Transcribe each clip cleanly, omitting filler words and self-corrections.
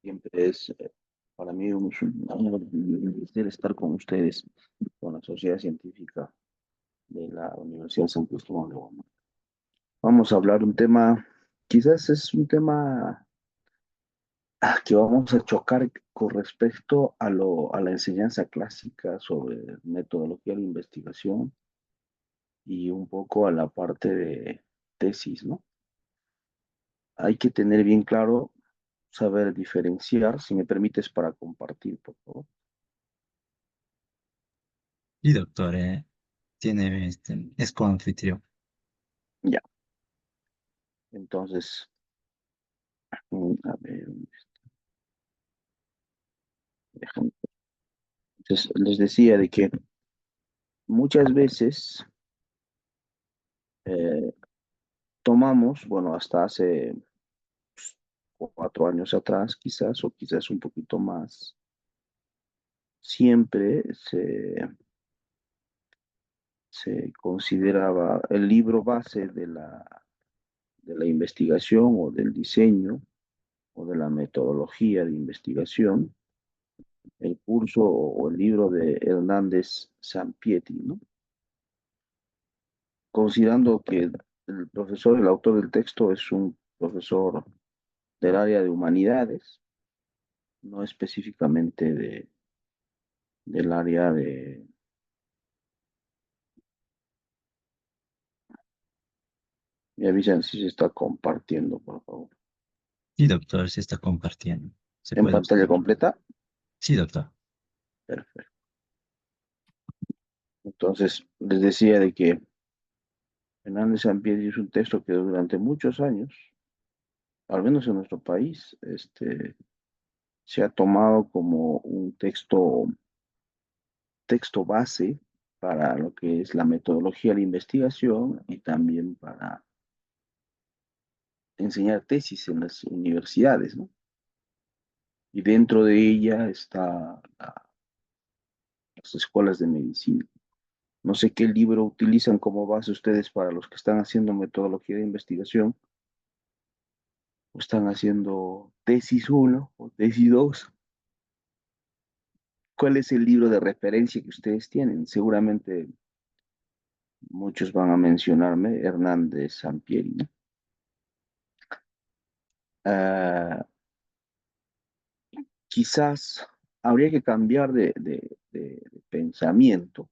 Siempre es para mí un honor y un placer estar con ustedes, con la Sociedad Científica de la Universidad San Cristóbal de Guatemala. Vamos a hablar un tema, quizás es un tema que vamos a chocar con respecto a la enseñanza clásica sobre metodología de la investigación y un poco a la parte de tesis, ¿no? Hay que tener bien claro, saber diferenciar, si me permites, para compartir, por favor. Sí, doctor, es coanfitrión. Ya, entonces, a ver, déjame. Entonces, les decía de que muchas veces eh, tomamos, bueno, hasta hace 4 años atrás, quizás, o quizás un poquito más, siempre se consideraba el libro base de la investigación o del diseño o de la metodología de investigación, el curso o el libro de Hernández Sampietri, ¿no? Considerando que el profesor, el autor del texto es un profesor del área de humanidades, no específicamente del área de... Me avisan si se está compartiendo, por favor. Sí, doctor, se está compartiendo. ¿Se En puede pantalla usted? completa, Sí, doctor. perfecto. Entonces, les decía de que Hernández Sampieri es un texto que durante muchos años, al menos en nuestro país, se ha tomado como un texto base para lo que es la metodología de investigación y también para enseñar tesis en las universidades, ¿no? Y dentro de ella está las escuelas de medicina. No sé qué libro utilizan como base ustedes para los que están haciendo metodología de investigación o están haciendo tesis uno o tesis 2. ¿Cuál es el libro de referencia que ustedes tienen? Seguramente muchos van a mencionarme Hernández Sampieri, ¿no? Ah, quizás habría que cambiar de pensamiento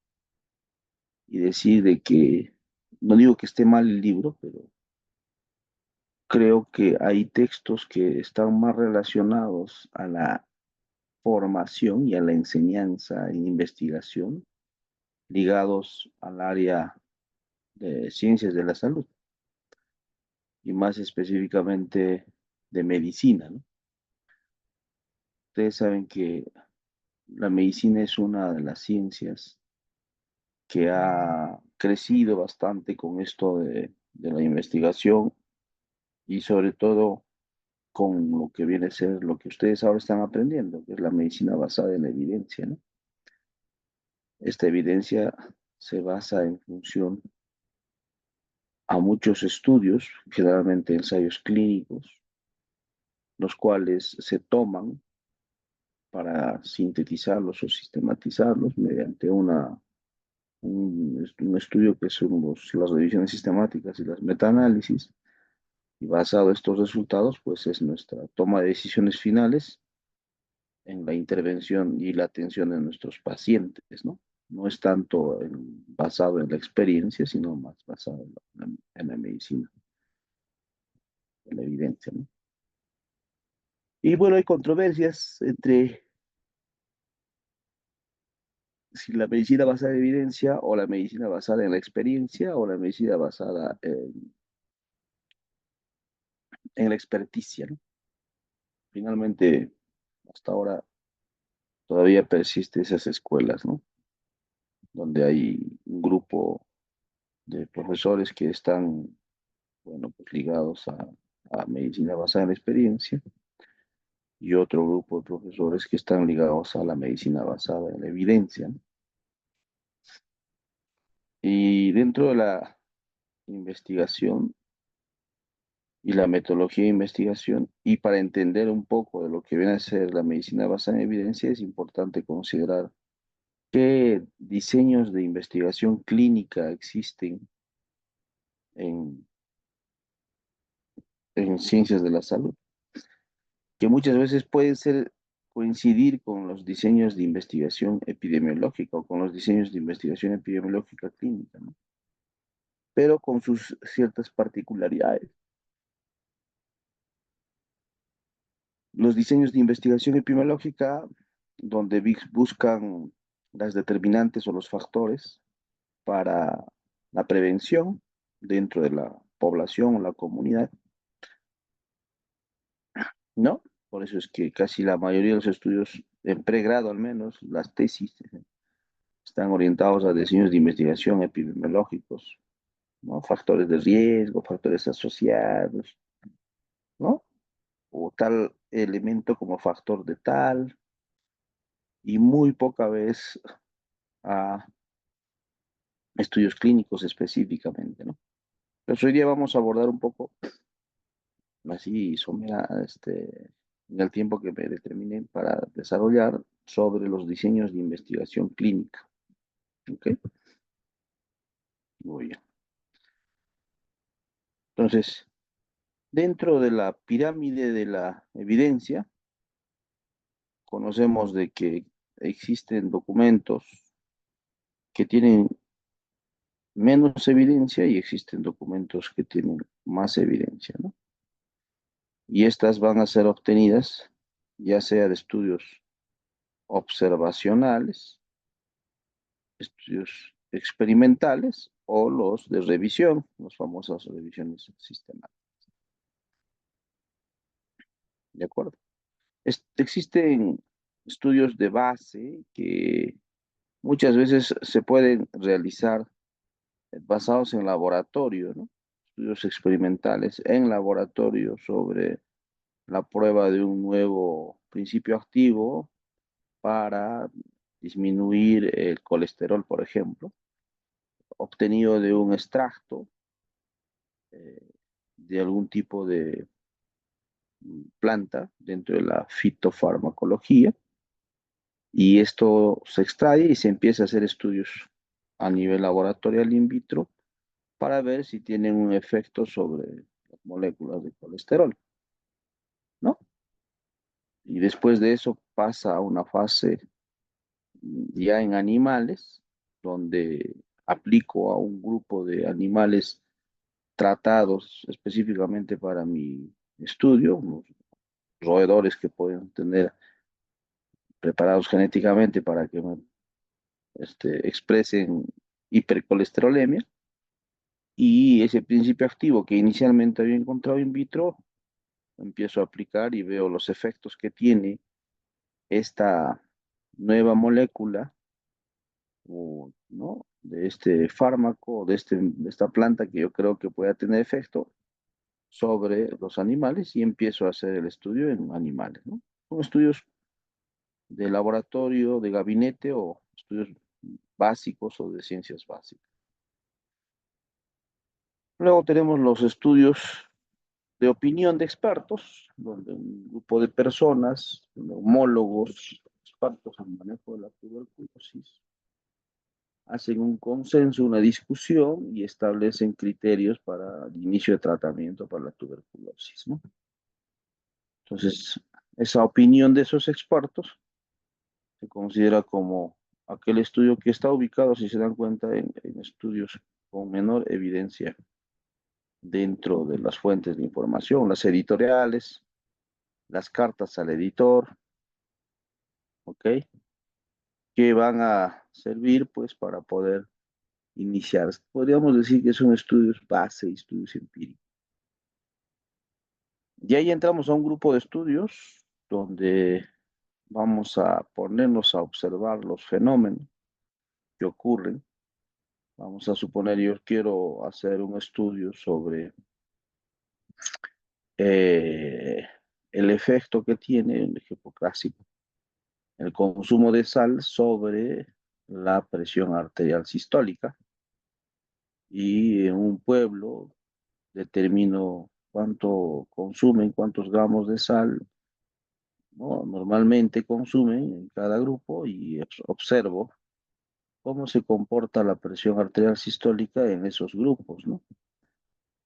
y decir de que, no digo que esté mal el libro, pero creo que hay textos que están más relacionados a la formación y a la enseñanza e investigación ligados al área de ciencias de la salud y más específicamente de medicina, ¿no? Ustedes saben que la medicina es una de las ciencias que ha crecido bastante con esto de la investigación y sobre todo con lo que viene a ser lo que ustedes ahora están aprendiendo, que es la medicina basada en la evidencia, ¿no? Esta evidencia se basa en función a muchos estudios, generalmente ensayos clínicos, los cuales se toman para sintetizarlos o sistematizarlos mediante un estudio que son las revisiones sistemáticas y las metaanálisis. Y basado en estos resultados, pues es nuestra toma de decisiones finales en la intervención y la atención de nuestros pacientes, ¿no? No es tanto basado en la experiencia, sino más basado en la medicina, en la evidencia, ¿no? Y bueno, hay controversias entre si la medicina basada en evidencia o la medicina basada en la experiencia o la medicina basada en la experticia, ¿no? Finalmente, hasta ahora todavía persisten esas escuelas, ¿no? Donde hay un grupo de profesores que están, bueno, pues ligados a medicina basada en la experiencia y otro grupo de profesores que están ligados a la medicina basada en la evidencia, ¿no? Y dentro de la investigación y la metodología de investigación, y para entender un poco de lo que viene a ser la medicina basada en evidencia, es importante considerar qué diseños de investigación clínica existen en, en ciencias de la salud, que muchas veces pueden coincidir con los diseños de investigación epidemiológica o con los diseños de investigación epidemiológica clínica, ¿no? Pero con sus ciertas particularidades. Los diseños de investigación epidemiológica, donde buscan las determinantes o los factores para la prevención dentro de la población o la comunidad, ¿no? Por eso es que casi la mayoría de los estudios, en pregrado al menos, las tesis, están orientados a diseños de investigación epidemiológicos, ¿no? Factores de riesgo, factores asociados, ¿no? O tal elemento como factor de tal, y muy poca vez a estudios clínicos específicamente, ¿no? Entonces hoy día vamos a abordar un poco, así somera, en el tiempo que me determine para desarrollar sobre los diseños de investigación clínica, ¿ok? Muy bien. Entonces, dentro de la pirámide de la evidencia, conocemos de que existen documentos que tienen menos evidencia y existen documentos que tienen más evidencia, ¿no? Y estas van a ser obtenidas ya sea de estudios observacionales, estudios experimentales o los de revisión, las famosas revisiones sistemáticas. ¿De acuerdo? Existen estudios de base que muchas veces se pueden realizar basados en laboratorio, ¿no? Estudios experimentales en laboratorio sobre la prueba de un nuevo principio activo para disminuir el colesterol, por ejemplo, obtenido de un extracto eh, de algún tipo de planta dentro de la fitofarmacología, y esto se extrae y se empieza a hacer estudios a nivel laboratorial in vitro para ver si tienen un efecto sobre las moléculas de colesterol, ¿no? Y después de eso pasa a una fase ya en animales, donde aplico a un grupo de animales tratados específicamente para mi estudio, unos roedores que pueden tener preparados genéticamente para que expresen hipercolesterolemia, y ese principio activo que inicialmente había encontrado in vitro, empiezo a aplicar y veo los efectos que tiene esta nueva molécula o, ¿no? de este fármaco, de esta planta que yo creo que pueda tener efecto sobre los animales, y empiezo a hacer el estudio en animales, ¿no? Son estudios de laboratorio, de gabinete o estudios básicos o de ciencias básicas. Luego tenemos los estudios de opinión de expertos, donde un grupo de personas, neumólogos, expertos en manejo de la tuberculosis, hacen un consenso, una discusión y establecen criterios para el inicio de tratamiento para la tuberculosis, ¿no? Entonces, esa opinión de esos expertos se considera como aquel estudio que está ubicado, si se dan cuenta, en estudios con menor evidencia dentro de las fuentes de información, las editoriales, las cartas al editor, ¿ok? Que van a servir pues para poder iniciar. Podríamos decir que son estudios base, estudios empíricos. Y ahí entramos a un grupo de estudios donde vamos a ponernos a observar los fenómenos que ocurren. Vamos a suponer, yo quiero hacer un estudio sobre eh, el efecto que tiene, un ejemplo clásico, el consumo de sal sobre la presión arterial sistólica, y en un pueblo determino cuánto consumen, cuántos gramos de sal, ¿no? Normalmente consumen en cada grupo y observo cómo se comporta la presión arterial sistólica en esos grupos, ¿no?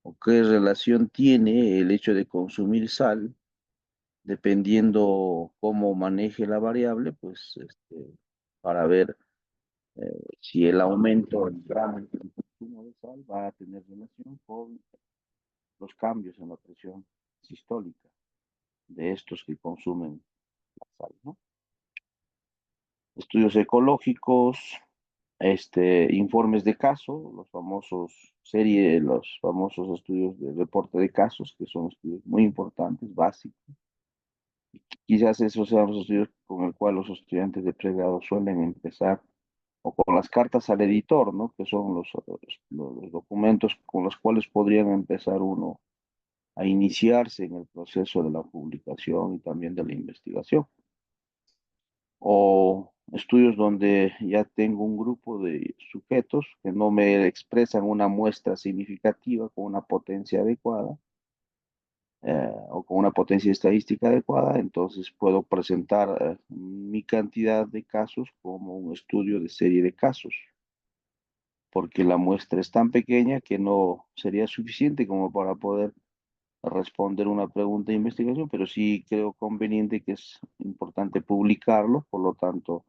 O qué relación tiene el hecho de consumir sal, dependiendo cómo maneje la variable, pues para ver si el aumento en gramos del consumo de sal va a tener relación con los cambios en la presión sistólica de estos que consumen la sal, ¿no? Estudios ecológicos, informes de caso, los famosos estudios de reporte de casos, que son estudios muy importantes, básicos. Quizás esos sean los estudios con el cual los estudiantes de pregrado suelen empezar, o con las cartas al editor, ¿no? Que son los documentos con los cuales podrían empezar uno a iniciarse en el proceso de la publicación y también de la investigación. O estudios donde ya tengo un grupo de sujetos que no me expresan una muestra significativa con una potencia adecuada o con una potencia estadística adecuada, entonces puedo presentar mi cantidad de casos como un estudio de serie de casos, porque la muestra es tan pequeña que no sería suficiente como para poder responder una pregunta de investigación, pero sí creo conveniente que es importante publicarlo, por lo tanto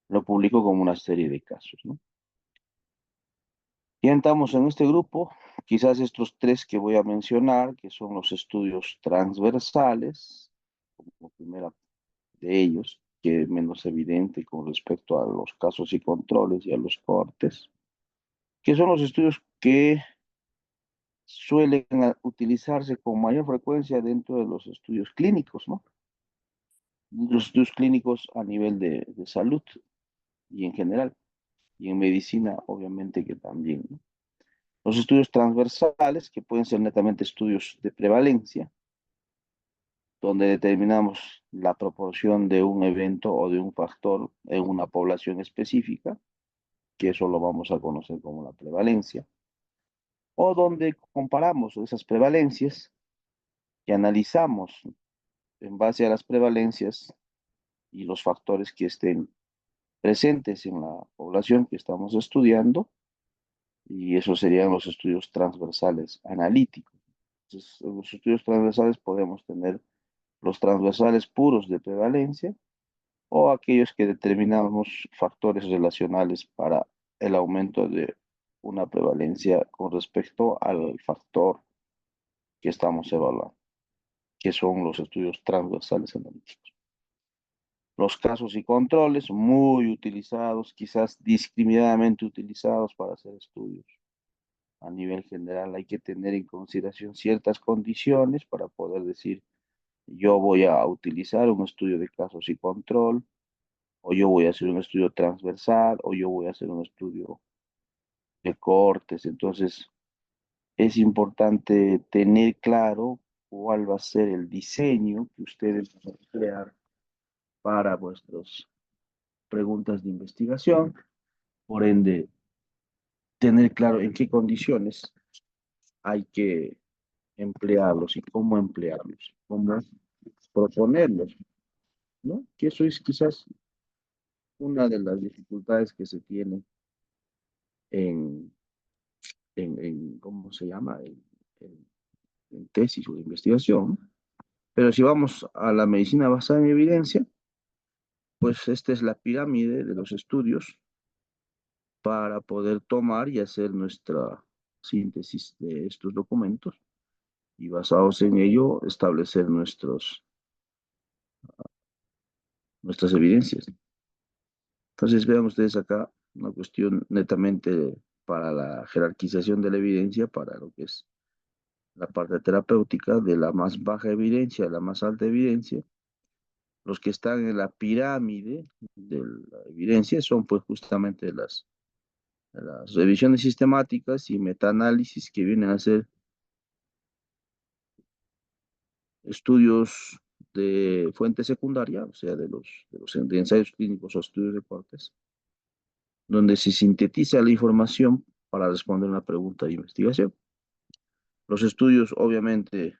lo publico como una serie de casos, ¿no? Ya estamos en este grupo, quizás estos tres que voy a mencionar, que son los estudios transversales, como primera de ellos, que es menos evidente con respecto a los casos y controles y a los cortes, que son los estudios que suelen utilizarse con mayor frecuencia dentro de los estudios clínicos, ¿no? Los estudios clínicos a nivel de salud y en general, y en medicina obviamente que también, ¿no? Los estudios transversales, que pueden ser netamente estudios de prevalencia, donde determinamos la proporción de un evento o de un factor en una población específica, que eso lo vamos a conocer como la prevalencia, o donde comparamos esas prevalencias y analizamos en base a las prevalencias y los factores que estén presentes en la población que estamos estudiando, y esos serían los estudios transversales analíticos. Entonces, en los estudios transversales podemos tener los transversales puros de prevalencia o aquellos que determinamos factores relacionales para el aumento de una prevalencia con respecto al factor que estamos evaluando, que son los estudios transversales analíticos. Los casos y controles, muy utilizados, quizás discriminadamente utilizados para hacer estudios. A nivel general hay que tener en consideración ciertas condiciones para poder decir, yo voy a utilizar un estudio de casos y control, o yo voy a hacer un estudio transversal, o yo voy a hacer un estudio de cortes. Entonces, es importante tener claro cuál va a ser el diseño que ustedes van a crear para vuestras preguntas de investigación. Por ende, tener claro en qué condiciones hay que emplearlos y cómo emplearlos, cómo proponerlos, ¿no? Que eso es quizás una de las dificultades que se tiene en, ¿cómo se llama? En tesis o de investigación. Pero si vamos a la medicina basada en evidencia, pues esta es la pirámide de los estudios para poder tomar y hacer nuestra síntesis de estos documentos y basados en ello establecer nuestras evidencias. Entonces vean ustedes acá una cuestión netamente para la jerarquización de la evidencia, para lo que es la parte terapéutica, de la más baja evidencia a la más alta evidencia. Los que están en la pirámide de la evidencia son pues justamente las revisiones sistemáticas y metaanálisis que vienen a ser estudios de fuente secundaria, o sea, de ensayos clínicos o estudios de cortes, donde se sintetiza la información para responder una pregunta de investigación. Los estudios, obviamente,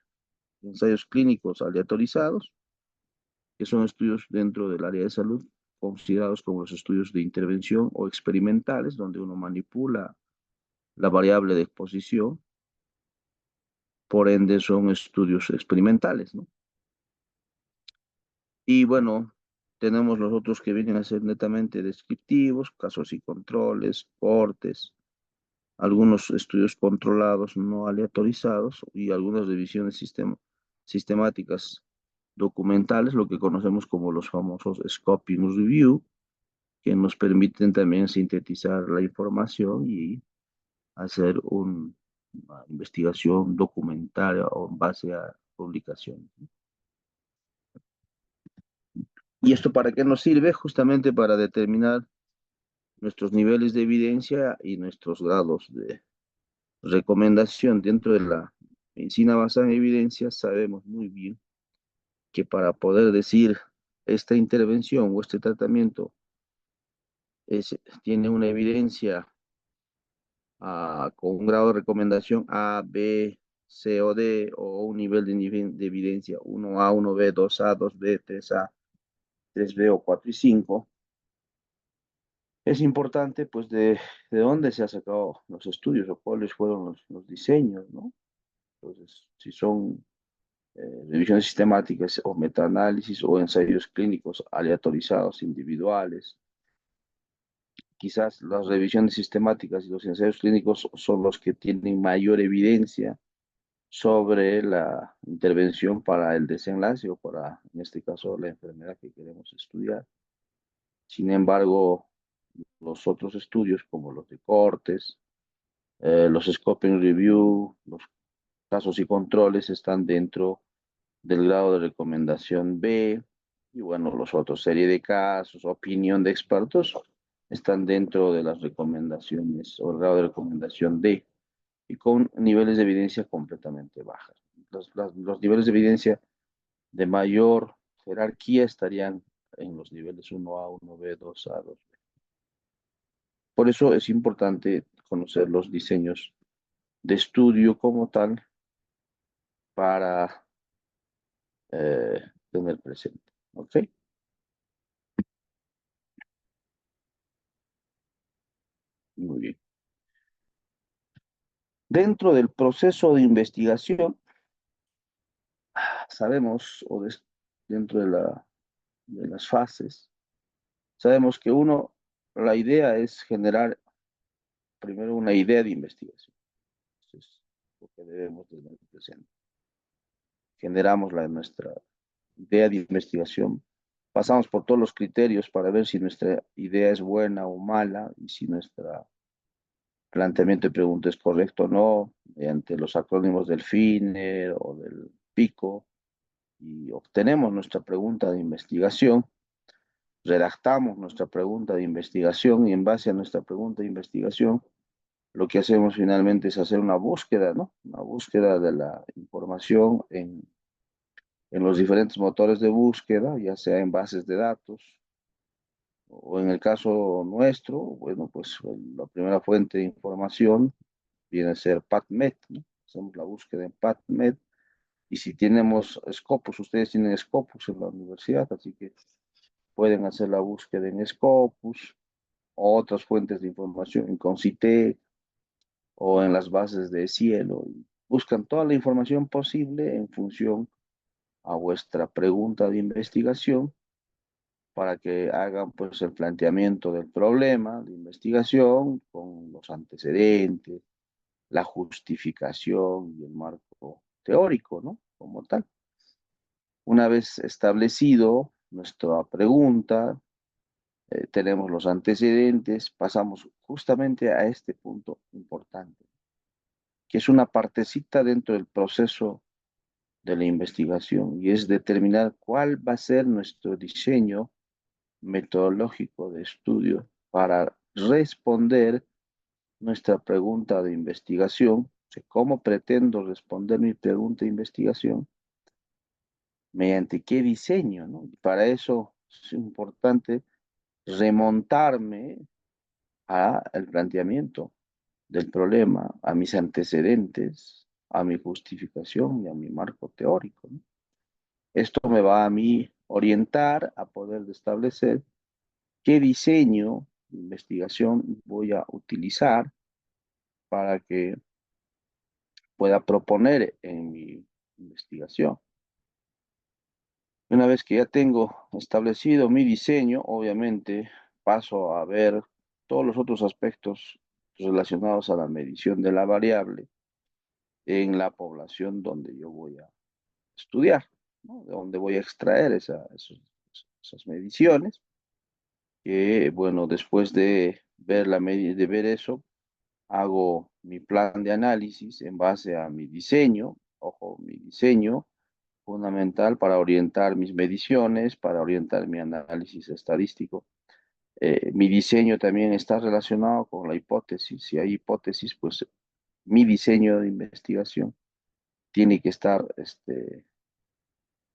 ensayos clínicos aleatorizados, que son estudios dentro del área de salud, considerados como los estudios de intervención o experimentales, donde uno manipula la variable de exposición, por ende son estudios experimentales, ¿no? Y bueno, tenemos los otros que vienen a ser netamente descriptivos, casos y controles, cortes, algunos estudios controlados no aleatorizados y algunas revisiones sistemáticas documentales, lo que conocemos como los famosos scoping review, que nos permiten también sintetizar la información y hacer una investigación documentaria o en base a publicaciones. ¿Y esto para qué nos sirve? Justamente para determinar nuestros niveles de evidencia y nuestros grados de recomendación. Dentro de la medicina basada en evidencia sabemos muy bien que para poder decir esta intervención o este tratamiento tiene una evidencia con un grado de recomendación A, B, C o D, o un nivel de evidencia 1A, 1B, 2A, 2B, 3A, 3B o 4 y 5. Es importante, pues, de dónde se han sacado los estudios o cuáles fueron los diseños, ¿no? Entonces, si son revisiones sistemáticas o metaanálisis o ensayos clínicos aleatorizados individuales, quizás las revisiones sistemáticas y los ensayos clínicos son los que tienen mayor evidencia sobre la intervención para el desenlace o para, en este caso, la enfermedad que queremos estudiar. Sin embargo, los otros estudios, como los de cortes, los scoping review, los casos y controles, están dentro del grado de recomendación B, y bueno, los otros, serie de casos, opinión de expertos, están dentro de las recomendaciones o el grado de recomendación D, y con niveles de evidencia completamente bajas. Los niveles de evidencia de mayor jerarquía estarían en los niveles 1A, 1B, 2A, 2B. Por eso es importante conocer los diseños de estudio como tal para tener presente. ¿Ok? Muy bien. Dentro del proceso de investigación, sabemos, dentro de las fases, sabemos que la idea es generar primero una idea de investigación. Eso es lo que debemos tener presente. Generamos nuestra idea de investigación, pasamos por todos los criterios para ver si nuestra idea es buena o mala y si nuestro planteamiento de pregunta es correcto o no, mediante los acrónimos del FINER o del PICO, y obtenemos nuestra pregunta de investigación, redactamos nuestra pregunta de investigación y en base a nuestra pregunta de investigación, lo que hacemos finalmente es hacer una búsqueda, ¿no? Una búsqueda de la información en los diferentes motores de búsqueda, ya sea en bases de datos o en el caso nuestro, bueno, pues la primera fuente de información viene a ser PubMed, ¿no? Hacemos la búsqueda en PubMed y si tenemos Scopus, ustedes tienen Scopus en la universidad, así que pueden hacer la búsqueda en Scopus o otras fuentes de información en Concitec o en las bases de Cielo. Buscan toda la información posible en función a vuestra pregunta de investigación para que hagan pues el planteamiento del problema de investigación con los antecedentes, la justificación y el marco teórico, ¿no? Como tal. Una vez establecido nuestra pregunta, tenemos los antecedentes, pasamos justamente a este punto importante, que es una partecita dentro del proceso de la investigación y es determinar cuál va a ser nuestro diseño metodológico de estudio para responder nuestra pregunta de investigación. O sea, ¿cómo pretendo responder mi pregunta de investigación? ¿Mediante qué diseño, no? Y para eso es importante remontarme a el planteamiento del problema, a mis antecedentes, a mi justificación y a mi marco teórico, ¿no? Esto me va a mí orientar a poder establecer qué diseño de investigación voy a utilizar para que pueda proponer en mi investigación. Una vez que ya tengo establecido mi diseño, obviamente paso a ver todos los otros aspectos relacionados a la medición de la variable en la población donde yo voy a estudiar, ¿no? De donde voy a extraer esas mediciones, que bueno, después de ver, de ver eso, hago mi plan de análisis en base a mi diseño, ojo, mi diseño fundamental para orientar mis mediciones, para orientar mi análisis estadístico. Mi diseño también está relacionado con la hipótesis. Si hay hipótesis, pues mi diseño de investigación tiene que estar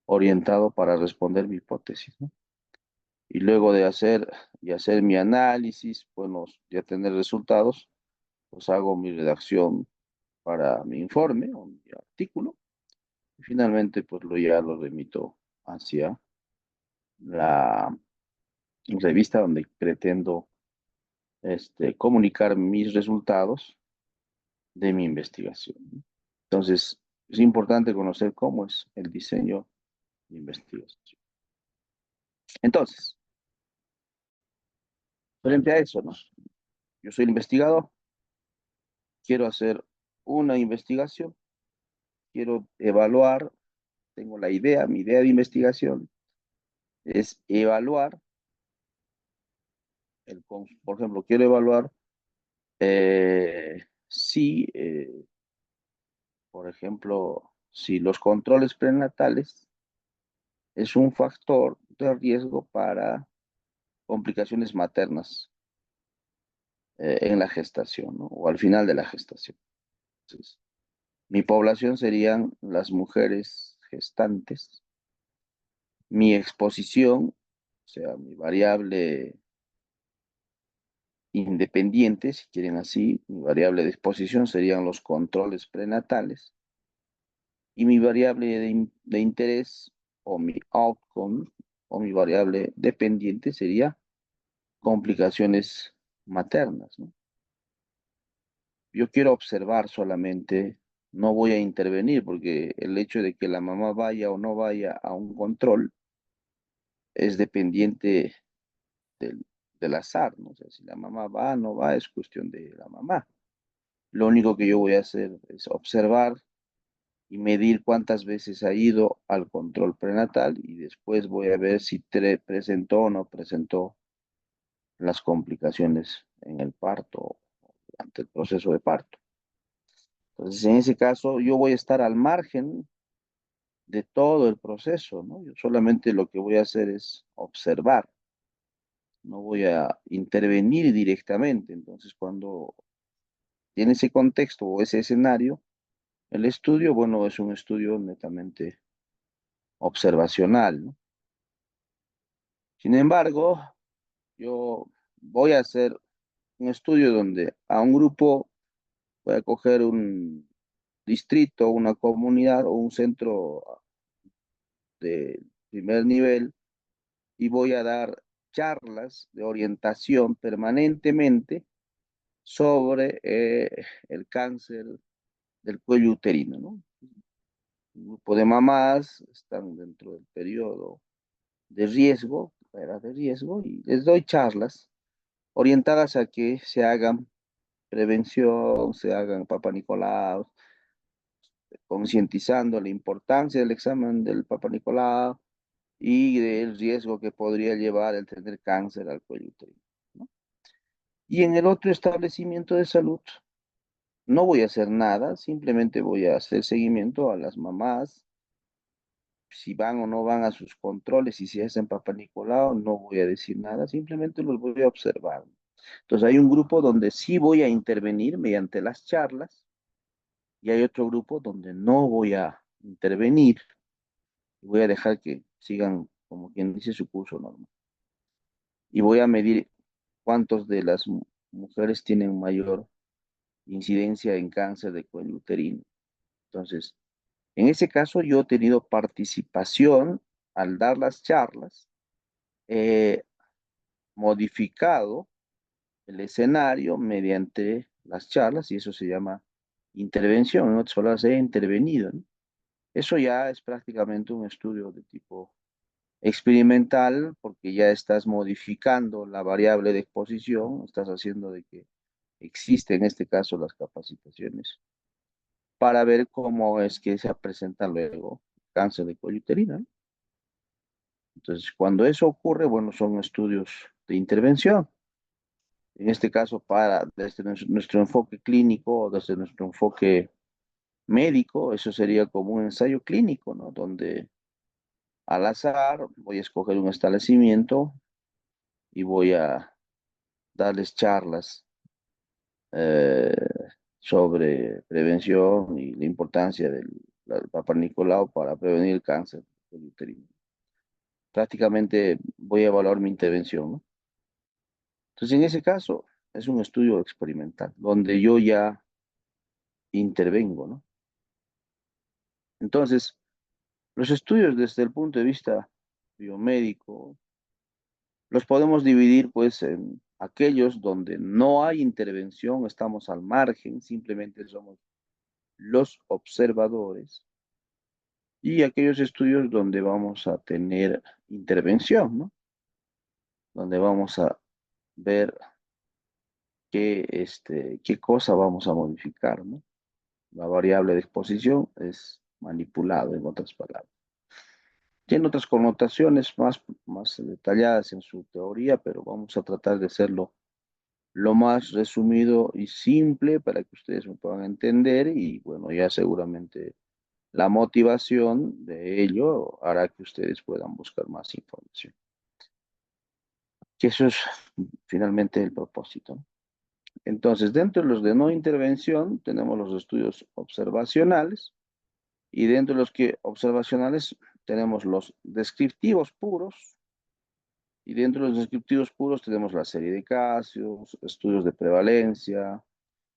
orientado para responder mi hipótesis, ¿no? Y luego y hacer mi análisis, bueno, ya tener resultados, pues hago mi redacción para mi informe o mi artículo. Y finalmente, pues ya lo remito hacia la revista donde pretendo comunicar mis resultados de mi investigación, ¿no? Entonces, es importante conocer cómo es el diseño de investigación. Entonces, frente a eso, ¿no? Yo soy el investigador, quiero hacer una investigación, quiero evaluar, tengo la idea, mi idea de investigación es evaluar, por ejemplo, quiero evaluar si, por ejemplo, si los controles prenatales es un factor de riesgo para complicaciones maternas en la gestación, ¿no? O al final de la gestación. Entonces, mi población serían las mujeres gestantes, mi exposición, o sea, mi variable independiente, si quieren así, mi variable de exposición serían los controles prenatales y mi variable de interés o mi outcome o mi variable dependiente sería complicaciones maternas, ¿no? Yo quiero observar solamente, no voy a intervenir porque el hecho de que la mamá vaya o no vaya a un control es dependiente del, del azar, ¿no? O sea, si la mamá va o no va es cuestión de la mamá. Lo único que yo voy a hacer es observar y medir cuántas veces ha ido al control prenatal y después voy a ver si presentó o no presentó las complicaciones en el parto, ante el proceso de parto. Entonces, en ese caso, yo voy a estar al margen de todo el proceso, ¿no? Yo solamente lo que voy a hacer es observar, no voy a intervenir directamente. Entonces, cuando tiene ese contexto o ese escenario, el estudio, bueno, es un estudio netamente observacional, ¿no? Sin embargo, yo voy a hacer un estudio donde a un grupo voy a coger un distrito, una comunidad o un centro de primer nivel y voy a dar charlas de orientación permanentemente sobre el cáncer del cuello uterino, ¿no? Un grupo de mamás están dentro del periodo de riesgo, era de riesgo, y les doy charlas orientadas a que se hagan prevención, se hagan Papa Nicolau, concientizando la importancia del examen del Papa Nicolau y del riesgo que podría llevar el tener cáncer al cuello uterino, ¿no? Y en el otro establecimiento de salud no voy a hacer nada, simplemente voy a hacer seguimiento a las mamás, si van o no van a sus controles y si hacen Papa Nicolau, no voy a decir nada, simplemente los voy a observar. Entonces hay un grupo donde sí voy a intervenir mediante las charlas y hay otro grupo donde no voy a intervenir y voy a dejar que sigan, como quien dice, su curso normal. Y voy a medir cuántos de las mujeres tienen mayor incidencia en cáncer de cuello uterino. Entonces, en ese caso yo he tenido participación al dar las charlas, he modificado el escenario mediante las charlas y eso se llama intervención. En otras palabras, he intervenido, ¿no? Eso ya es prácticamente un estudio de tipo experimental porque ya estás modificando la variable de exposición, estás haciendo de que existe en este caso las capacitaciones para ver cómo es que se presenta luego cáncer de cuello uterino, ¿no? Entonces, cuando eso ocurre, bueno, son estudios de intervención. En este caso, desde nuestro enfoque clínico o desde nuestro enfoque médico, eso sería como un ensayo clínico, ¿no? Donde al azar voy a escoger un establecimiento y voy a darles charlas eh, sobre prevención y la importancia del Papa Nicolau para prevenir el cáncer uterino. Prácticamente voy a evaluar mi intervención, ¿no? Entonces, en ese caso, es un estudio experimental, donde yo ya intervengo, ¿no? Entonces, los estudios desde el punto de vista biomédico, los podemos dividir pues en aquellos donde no hay intervención, estamos al margen, simplemente somos los observadores, y aquellos estudios donde vamos a tener intervención, ¿no? Donde vamos a ver qué cosa vamos a modificar, ¿no? La variable de exposición es manipulado, en otras palabras. Tiene otras connotaciones más detalladas en su teoría, pero vamos a tratar de hacerlo lo más resumido y simple para que ustedes me puedan entender y bueno, ya seguramente la motivación de ello hará que ustedes puedan buscar más información. Que eso es finalmente el propósito, ¿no? Entonces, dentro de los de no intervención, tenemos los estudios observacionales y dentro de los que observacionales tenemos los descriptivos puros y dentro de los descriptivos puros tenemos la serie de casos, estudios de prevalencia,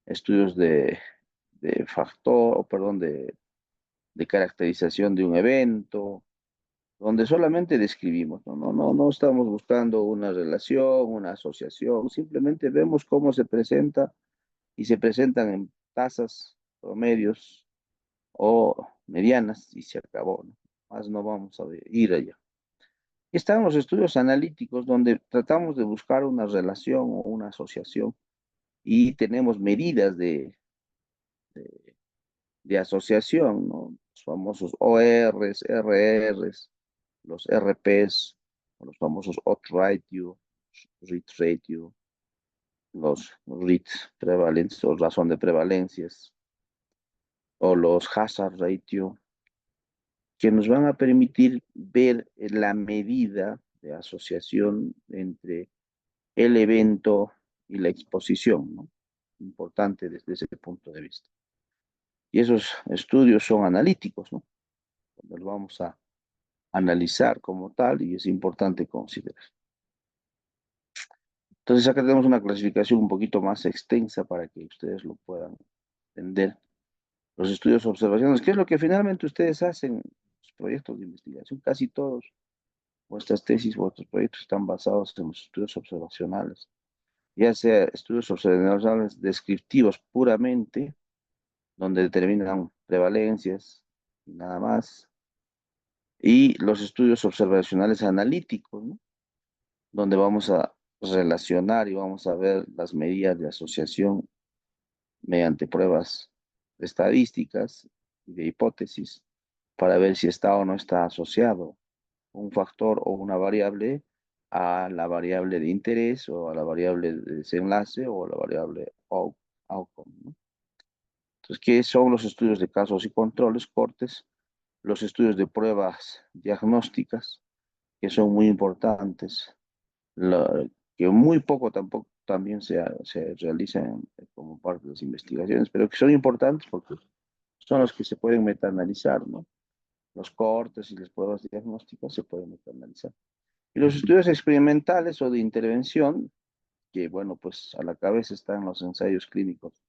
estudios de factor, o perdón, de caracterización de un evento, donde solamente describimos, no estamos buscando una relación, una asociación, simplemente vemos cómo se presenta y se presentan en tasas, promedios o medianas y se acabó, ¿no? Más no vamos a ir allá. Están los estudios analíticos donde tratamos de buscar una relación o una asociación y tenemos medidas de asociación, ¿no? Los famosos ORs, RRs, los RPs, los famosos odds ratio, REIT ratio, los REIT prevalentes o razón de prevalencias, o los hazard ratio, que nos van a permitir ver la medida de asociación entre el evento y la exposición, ¿no? Importante desde ese punto de vista. Y esos estudios son analíticos, ¿no? Los vamos a analizar como tal y es importante considerar. Entonces acá tenemos una clasificación un poquito más extensa para que ustedes lo puedan entender. Los estudios observacionales, ¿qué es lo que finalmente ustedes hacen en los proyectos de investigación? Casi todos vuestras tesis, vuestros proyectos están basados en los estudios observacionales, ya sea estudios observacionales descriptivos puramente, donde determinan prevalencias y nada más, y los estudios observacionales analíticos, ¿no? Donde vamos a relacionar y vamos a ver las medidas de asociación mediante pruebas estadísticas y de hipótesis para ver si está o no está asociado un factor o una variable a la variable de interés o a la variable de desenlace o a la variable outcome, ¿no? Entonces, ¿qué son los estudios de casos y controles, cortes? Los estudios de pruebas diagnósticas, que son muy importantes, que muy poco tampoco también se realizan como parte de las investigaciones, pero que son importantes porque son los que se pueden metaanalizar, ¿no? Los cortes y las pruebas diagnósticas se pueden metaanalizar. Y los estudios experimentales o de intervención, que bueno, pues a la cabeza están los ensayos clínicos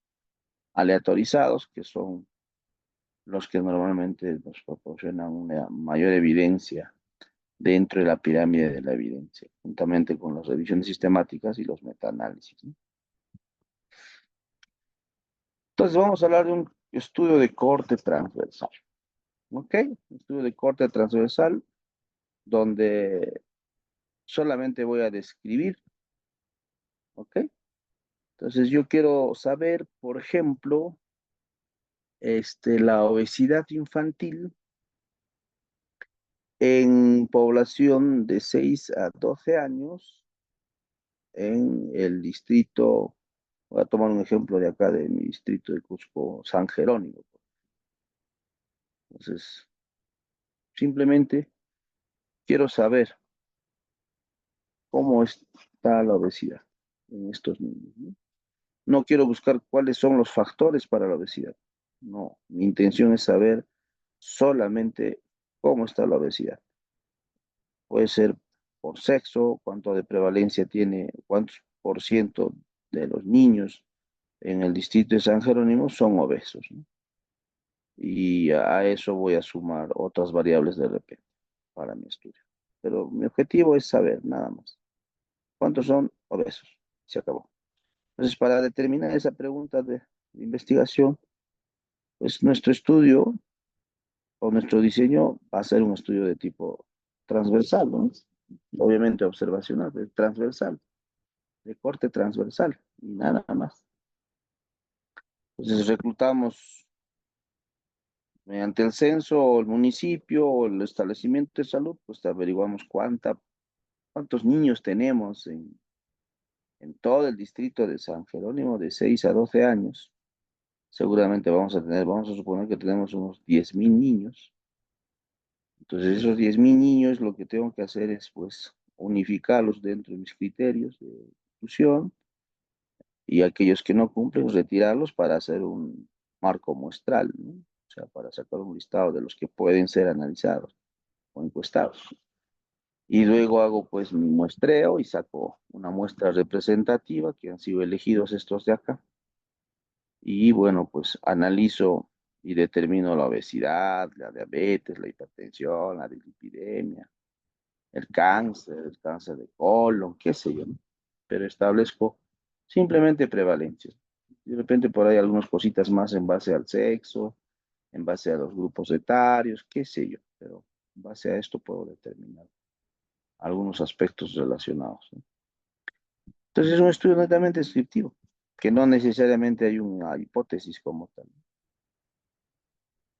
aleatorizados, que son los que normalmente nos proporcionan una mayor evidencia dentro de la pirámide de la evidencia, juntamente con las revisiones sistemáticas y los metaanálisis, ¿no? Entonces vamos a hablar de un estudio de corte transversal, ¿ok? Un estudio de corte transversal donde solamente voy a describir, ¿ok? Entonces yo quiero saber, por ejemplo, la obesidad infantil en población de 6 a 12 años en el distrito, voy a tomar un ejemplo de acá de mi distrito de Cusco, San Jerónimo. Entonces, simplemente quiero saber cómo está la obesidad en estos niños, ¿no? No quiero buscar cuáles son los factores para la obesidad. No, mi intención es saber solamente cómo está la obesidad. Puede ser por sexo, cuánto de prevalencia tiene, cuántos por ciento de los niños en el distrito de San Jerónimo son obesos, ¿no? Y a eso voy a sumar otras variables de repente para mi estudio. Pero mi objetivo es saber nada más cuántos son obesos. Se acabó. Entonces, para determinar esa pregunta de investigación, pues nuestro estudio o nuestro diseño va a ser un estudio de tipo transversal, ¿no? Obviamente observacional, pero transversal, de corte transversal y nada más. Entonces reclutamos mediante el censo o el municipio o el establecimiento de salud, pues averiguamos cuántos niños tenemos en todo el distrito de San Jerónimo de 6 a 12 años. Seguramente vamos a suponer que tenemos unos 10.000 niños. Entonces esos 10.000 niños lo que tengo que hacer es pues unificarlos dentro de mis criterios de inclusión y aquellos que no cumplen retirarlos para hacer un marco muestral, ¿no? O sea, para sacar un listado de los que pueden ser analizados o encuestados. Y luego hago pues mi muestreo y saco una muestra representativa que han sido elegidos estos de acá. Y bueno, pues analizo y determino la obesidad, la diabetes, la hipertensión, la dislipidemia, el cáncer de colon, qué sé yo, ¿no? Pero establezco simplemente prevalencias. De repente por ahí algunas cositas más en base al sexo, en base a los grupos etarios, qué sé yo, pero en base a esto puedo determinar algunos aspectos relacionados, ¿no? Entonces es un estudio netamente descriptivo, que no necesariamente hay una hipótesis como tal.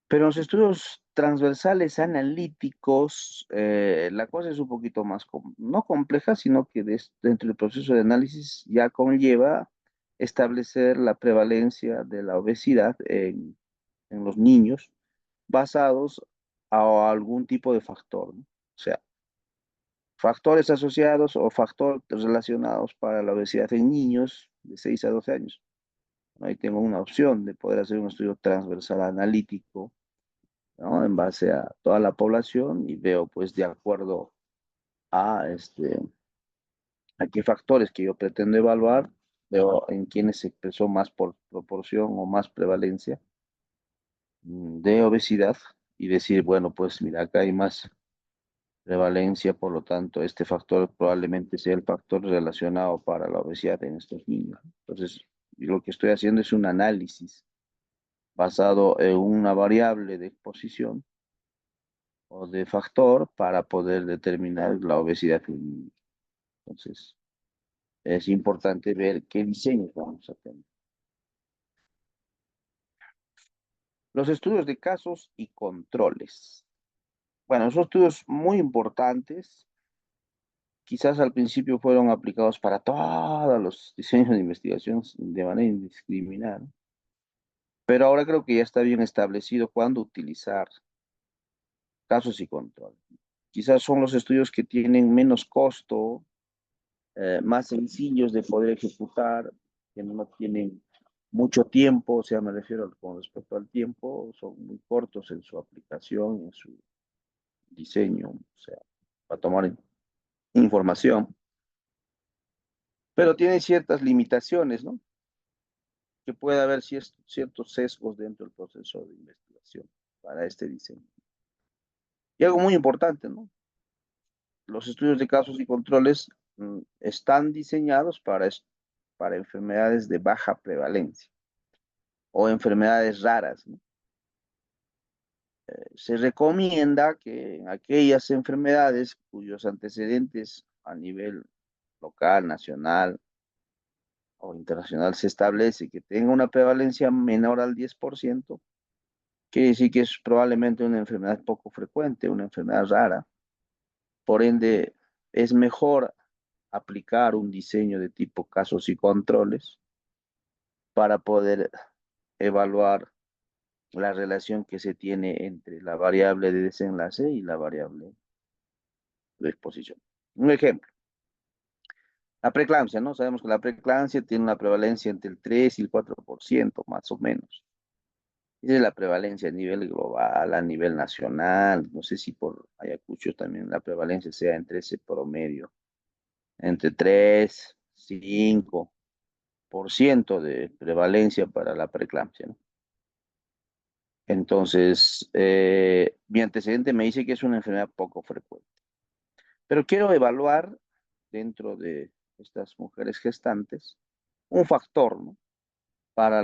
Pero en los estudios transversales analíticos, la cosa es un poquito más, no compleja, sino que dentro del proceso de análisis ya conlleva establecer la prevalencia de la obesidad en los niños basados a algún tipo de factor, ¿no? O sea, factores asociados o factores relacionados para la obesidad en niños de 6 a 12 años. Ahí tengo una opción de poder hacer un estudio transversal analítico, ¿no? En base a toda la población y veo pues de acuerdo a, a qué factores que yo pretendo evaluar, veo en quiénes se expresó más por proporción o más prevalencia de obesidad y decir, bueno, pues mira, acá hay más prevalencia, por lo tanto, este factor probablemente sea el factor relacionado para la obesidad en estos niños. Entonces, lo que estoy haciendo es un análisis basado en una variable de exposición o de factor para poder determinar la obesidad en niños. Entonces, es importante ver qué diseños vamos a tener. Los estudios de casos y controles. Bueno, son estudios muy importantes. Quizás al principio fueron aplicados para todos los diseños de investigación de manera indiscriminada, pero ahora creo que ya está bien establecido cuándo utilizar casos y controles. Quizás son los estudios que tienen menos costo, más sencillos de poder ejecutar, que no tienen mucho tiempo, o sea, me refiero con respecto al tiempo, son muy cortos en su aplicación, en su diseño, o sea, para tomar información, pero tienen ciertas limitaciones, ¿no? Que puede haber ciertos sesgos dentro del proceso de investigación. para este diseño. Y algo muy importante, ¿no? Los estudios de casos y controles están diseñados para enfermedades de baja prevalencia o enfermedades raras, ¿no? Se recomienda que en aquellas enfermedades cuyos antecedentes a nivel local, nacional o internacional se establece que tenga una prevalencia menor al 10%, quiere decir que es probablemente una enfermedad poco frecuente, una enfermedad rara. Por ende, es mejor aplicar un diseño de tipo casos y controles para poder evaluar la relación que se tiene entre la variable de desenlace y la variable de exposición. Un ejemplo, la preeclampsia, ¿no? Sabemos que la preeclampsia tiene una prevalencia entre el 3 y el 4%, más o menos. Esa es la prevalencia a nivel global, a nivel nacional. No sé si por Ayacucho también la prevalencia sea entre ese promedio, entre 3, 5% de prevalencia para la preeclampsia, ¿no? Entonces, mi antecedente me dice que es una enfermedad poco frecuente. Pero quiero evaluar dentro de estas mujeres gestantes un factor, ¿no? Para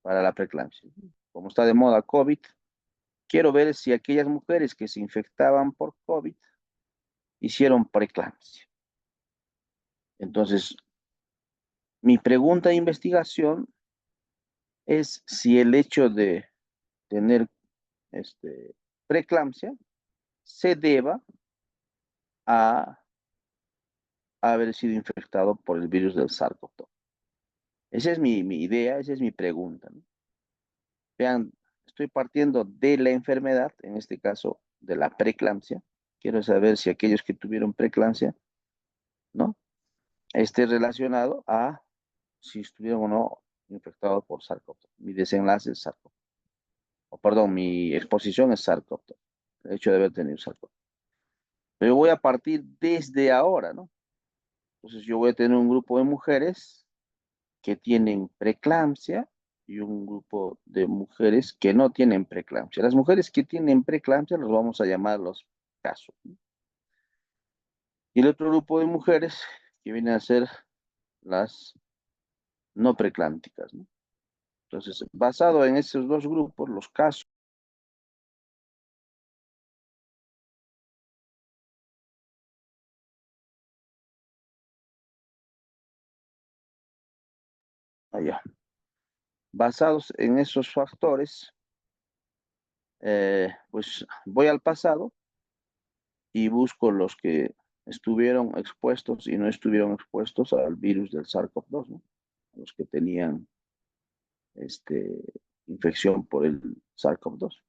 para la preeclampsia. Como está de moda COVID, quiero ver si aquellas mujeres que se infectaban por COVID hicieron preeclampsia. Entonces, mi pregunta de investigación es si el hecho de tener preeclampsia se deba a haber sido infectado por el virus del SARS-CoV-2. Esa es mi idea, esa es mi pregunta, ¿no? Vean, estoy partiendo de la enfermedad, en este caso de la preeclampsia. Quiero saber si aquellos que tuvieron preeclampsia, ¿no? Esté relacionado a si estuvieron o no infectados por SARS-CoV-2. Mi desenlace es SARS-CoV-2. O perdón, mi exposición es SARS-CoV-2. El hecho de haber tenido SARS-CoV-2. Pero yo voy a partir desde ahora, ¿no? Entonces yo voy a tener un grupo de mujeres que tienen preeclampsia y un grupo de mujeres que no tienen preeclampsia. Las mujeres que tienen preeclampsia los vamos a llamar los casos, ¿no? Y el otro grupo de mujeres que vienen a ser las no preeclámpticas, ¿no? Entonces, basado en esos dos grupos, los casos, allá, basados en esos factores, pues voy al pasado y busco los que estuvieron expuestos y no estuvieron expuestos al virus del SARS-CoV-2, ¿no? Los que tenían este, infección por el SARS-CoV-2.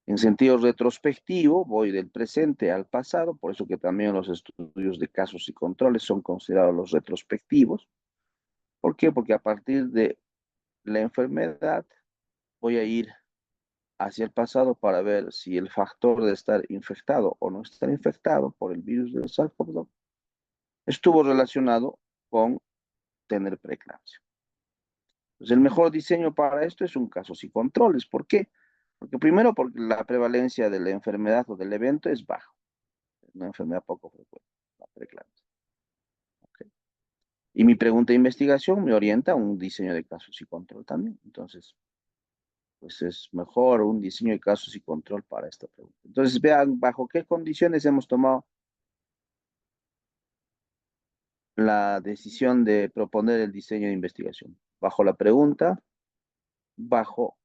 En sentido retrospectivo, voy del presente al pasado, por eso que también los estudios de casos y controles son considerados los retrospectivos. ¿Por qué? Porque a partir de la enfermedad voy a ir hacia el pasado para ver si el factor de estar infectado o no estar infectado por el virus del SARS-CoV-2 estuvo relacionado con tener preeclampsia. Pues el mejor diseño para esto es un casos y controles. ¿Por qué? Porque primero, porque la prevalencia de la enfermedad o del evento es baja. Es una enfermedad poco frecuente, la preeclampsia. ¿Ok? Y mi pregunta de investigación me orienta a un diseño de casos y control también. Entonces, pues es mejor un diseño de casos y control para esta pregunta. Entonces, vean bajo qué condiciones hemos tomado la decisión de proponer el diseño de investigación. Bajo la pregunta, bajo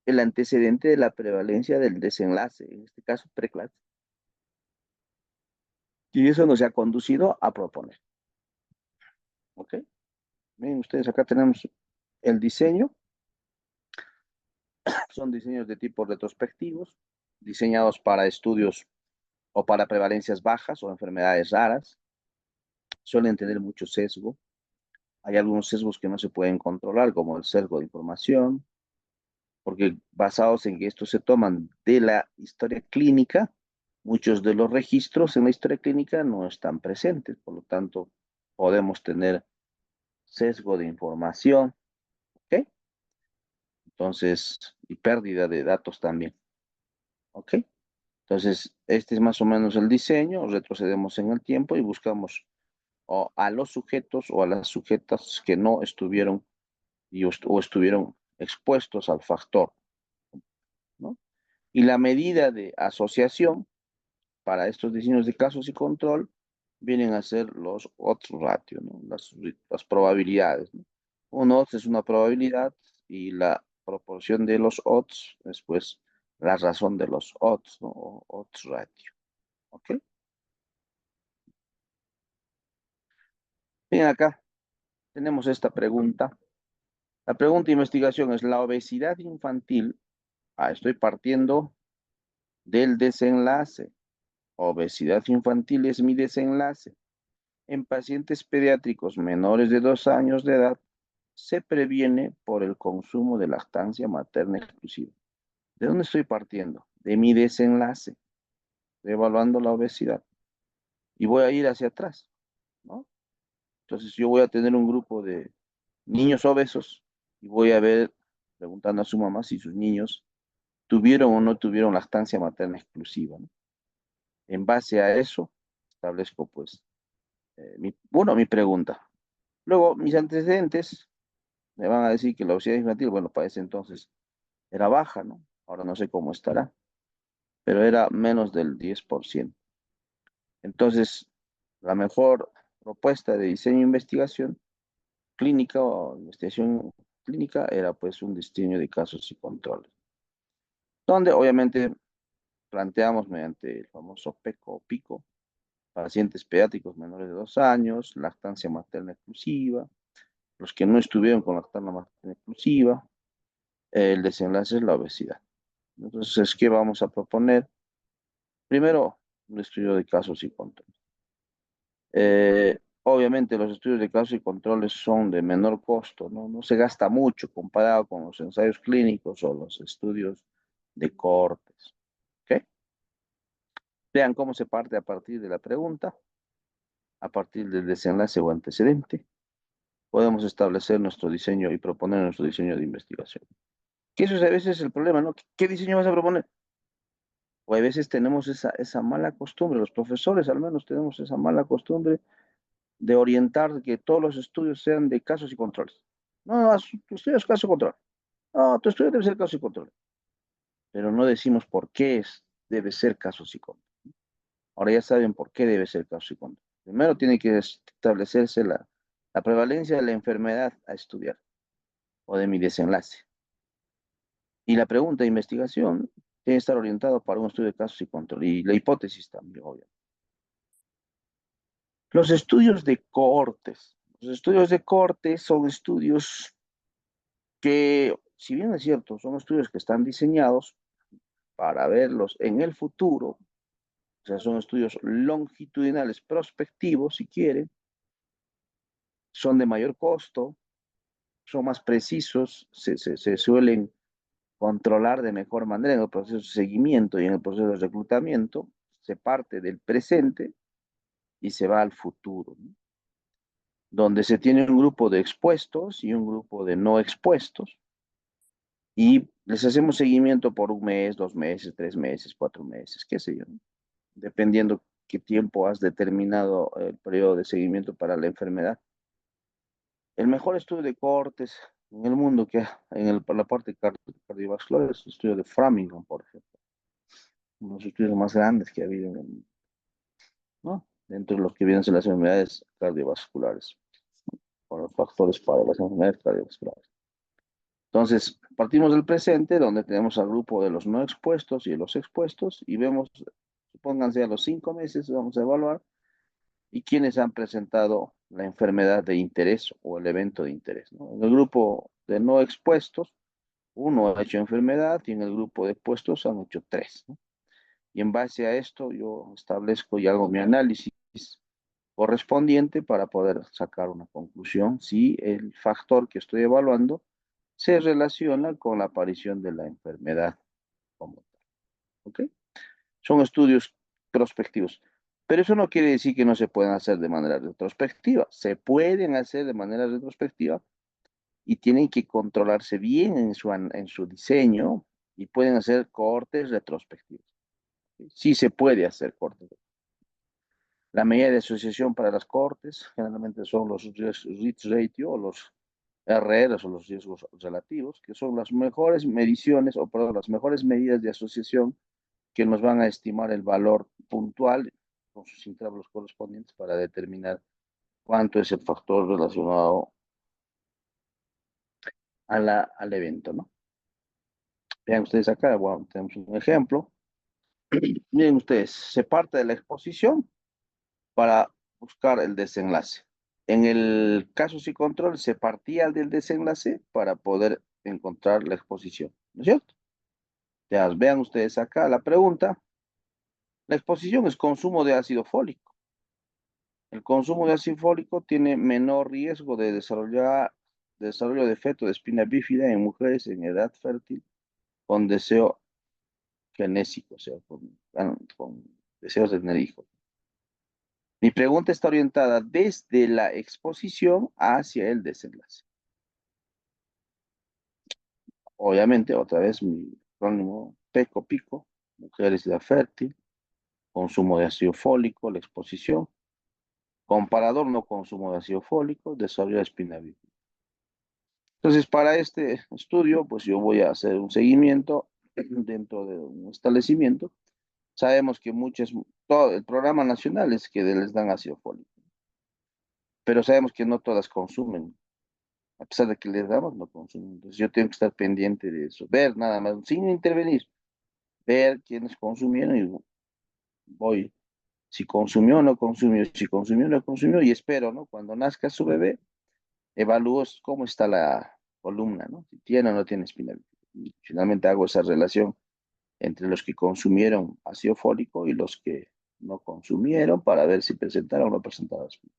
el antecedente de la prevalencia del desenlace, en este caso preclampsia. Y eso nos ha conducido a proponer. ¿Ok? Miren ustedes, acá tenemos el diseño. Son diseños de tipo retrospectivos, diseñados para estudios o para prevalencias bajas o enfermedades raras. Suelen tener mucho sesgo. Hay algunos sesgos que no se pueden controlar, como el sesgo de información, porque basados en que estos se toman de la historia clínica, muchos de los registros en la historia clínica no están presentes, por lo tanto, podemos tener sesgo de información, ¿ok? Entonces, y pérdida de datos también. ¿Ok? Entonces, este es más o menos el diseño, retrocedemos en el tiempo y buscamos o a los sujetos o a las sujetas que no estuvieron o estuvieron expuestos al factor, ¿no? Y la medida de asociación para estos diseños de casos y control vienen a ser los odds ratio, ¿no? Las probabilidades, ¿no? Un odds es una probabilidad y la proporción de los odds es pues la razón de los odds, ¿no? O odds ratio. ¿Ok? Bien, acá tenemos esta pregunta. La pregunta de investigación es la obesidad infantil. Estoy partiendo del desenlace. Obesidad infantil es mi desenlace. En pacientes pediátricos menores de 2 años de edad, se previene por el consumo de lactancia materna exclusiva. ¿De dónde estoy partiendo? De mi desenlace. Estoy evaluando la obesidad. Y voy a ir hacia atrás, ¿no? Entonces yo voy a tener un grupo de niños obesos y voy a ver, preguntando a su mamá si sus niños tuvieron o no tuvieron lactancia materna exclusiva, ¿no? En base a eso, establezco pues, mi pregunta. Luego, mis antecedentes me van a decir que la obesidad infantil, bueno, para ese entonces era baja, ¿no? Ahora no sé cómo estará, pero era menos del 10%. Entonces, la mejor propuesta de diseño e investigación clínica o investigación clínica era pues un diseño de casos y controles, donde obviamente planteamos mediante el famoso PECO o PICO, pacientes pediátricos menores de 2 años, lactancia materna exclusiva, los que no estuvieron con lactancia materna exclusiva, el desenlace es la obesidad. Entonces, ¿qué vamos a proponer? Primero, un estudio de casos y controles. Obviamente los estudios de casos y controles son de menor costo, ¿no? No se gasta mucho comparado con los ensayos clínicos o los estudios de cohortes. ¿Ok? Vean cómo se parte a partir de la pregunta, a partir del desenlace o antecedente. Podemos establecer nuestro diseño y proponer nuestro diseño de investigación. Que eso es a veces el problema, ¿no? ¿Qué diseño vas a proponer? O a veces tenemos esa mala costumbre, los profesores al menos tenemos esa mala costumbre de orientar que todos los estudios sean de casos y controles. No, no, tu estudio es caso y control. No, tu estudio debe ser caso y control. Pero no decimos por qué debe ser casos y control. Ahora ya saben por qué debe ser caso y control. Primero tiene que establecerse la prevalencia de la enfermedad a estudiar o de mi desenlace. Y la pregunta de investigación tiene que estar orientado para un estudio de casos y control. Y la hipótesis también, obvio. Los estudios de cohortes. Los estudios de cohortes son estudios que, si bien es cierto, son estudios que están diseñados para verlos en el futuro, o sea, son estudios longitudinales prospectivos, si quieren, son de mayor costo, son más precisos, se suelen controlar de mejor manera en el proceso de seguimiento y en el proceso de reclutamiento, se parte del presente y se va al futuro, ¿no? Donde se tiene un grupo de expuestos y un grupo de no expuestos, y les hacemos seguimiento por 1 mes, 2 meses, 3 meses, 4 meses, qué sé yo, ¿no? Dependiendo qué tiempo has determinado el periodo de seguimiento para la enfermedad. El mejor estudio de cohortes en el mundo para la parte cardiovascular es el estudio de Framingham, por ejemplo. Uno de los estudios más grandes que ha habido ¿no? Dentro de los que vienen son las enfermedades cardiovasculares, con los factores para las enfermedades cardiovasculares. Entonces, partimos del presente, donde tenemos al grupo de los no expuestos y de los expuestos, y vemos, supónganse a los 5 meses, vamos a evaluar, y quienes han presentado la enfermedad de interés o el evento de interés, ¿no? En el grupo de no expuestos, uno ha hecho enfermedad y en el grupo de expuestos han hecho tres, ¿no? Y en base a esto yo establezco y hago mi análisis correspondiente para poder sacar una conclusión si el factor que estoy evaluando se relaciona con la aparición de la enfermedad como tal. ¿Ok? Son estudios prospectivos. Pero eso no quiere decir que no se puedan hacer de manera retrospectiva. Se pueden hacer de manera retrospectiva, y tienen que controlarse bien en su diseño y pueden hacer cortes retrospectivos. Sí se puede hacer cortes. La medida de asociación para las cortes generalmente son los Ritz ratio o los RR o los riesgos relativos, que son las mejores mediciones o perdón, las mejores medidas de asociación que nos van a estimar el valor puntual con sus intervalos correspondientes para determinar cuánto es el factor relacionado al evento, ¿no? Vean ustedes acá, bueno, tenemos un ejemplo. Miren ustedes, se parte de la exposición para buscar el desenlace. En el caso sin control, se partía del desenlace para poder encontrar la exposición, ¿no es cierto? Ya vean ustedes acá la pregunta. La exposición es consumo de ácido fólico. El consumo de ácido fólico tiene menor riesgo de desarrollo de feto de espina bífida en mujeres en edad fértil con deseo genésico, o sea, con deseos de tener hijos. Mi pregunta está orientada desde la exposición hacia el desenlace. Obviamente, otra vez mi acrónimo PECO, pico, mujeres de edad fértil, consumo de ácido fólico, la exposición, comparador no consumo de ácido fólico, desarrollo de espina bífida. Entonces, para este estudio, pues yo voy a hacer un seguimiento dentro de un establecimiento. Sabemos que todo el programa nacional es que les dan ácido fólico, pero sabemos que no todas consumen. A pesar de que les damos, no consumen. Entonces, yo tengo que estar pendiente de eso, ver nada más, sin intervenir, ver quiénes consumieron y voy, si consumió o no consumió, si consumió o no consumió, y espero, ¿no? Cuando nazca su bebé, evalúo cómo está la columna, ¿no? Si tiene o no tiene espina bífida. Y finalmente hago esa relación entre los que consumieron ácido fólico y los que no consumieron para ver si presentaron o no presentaron espina.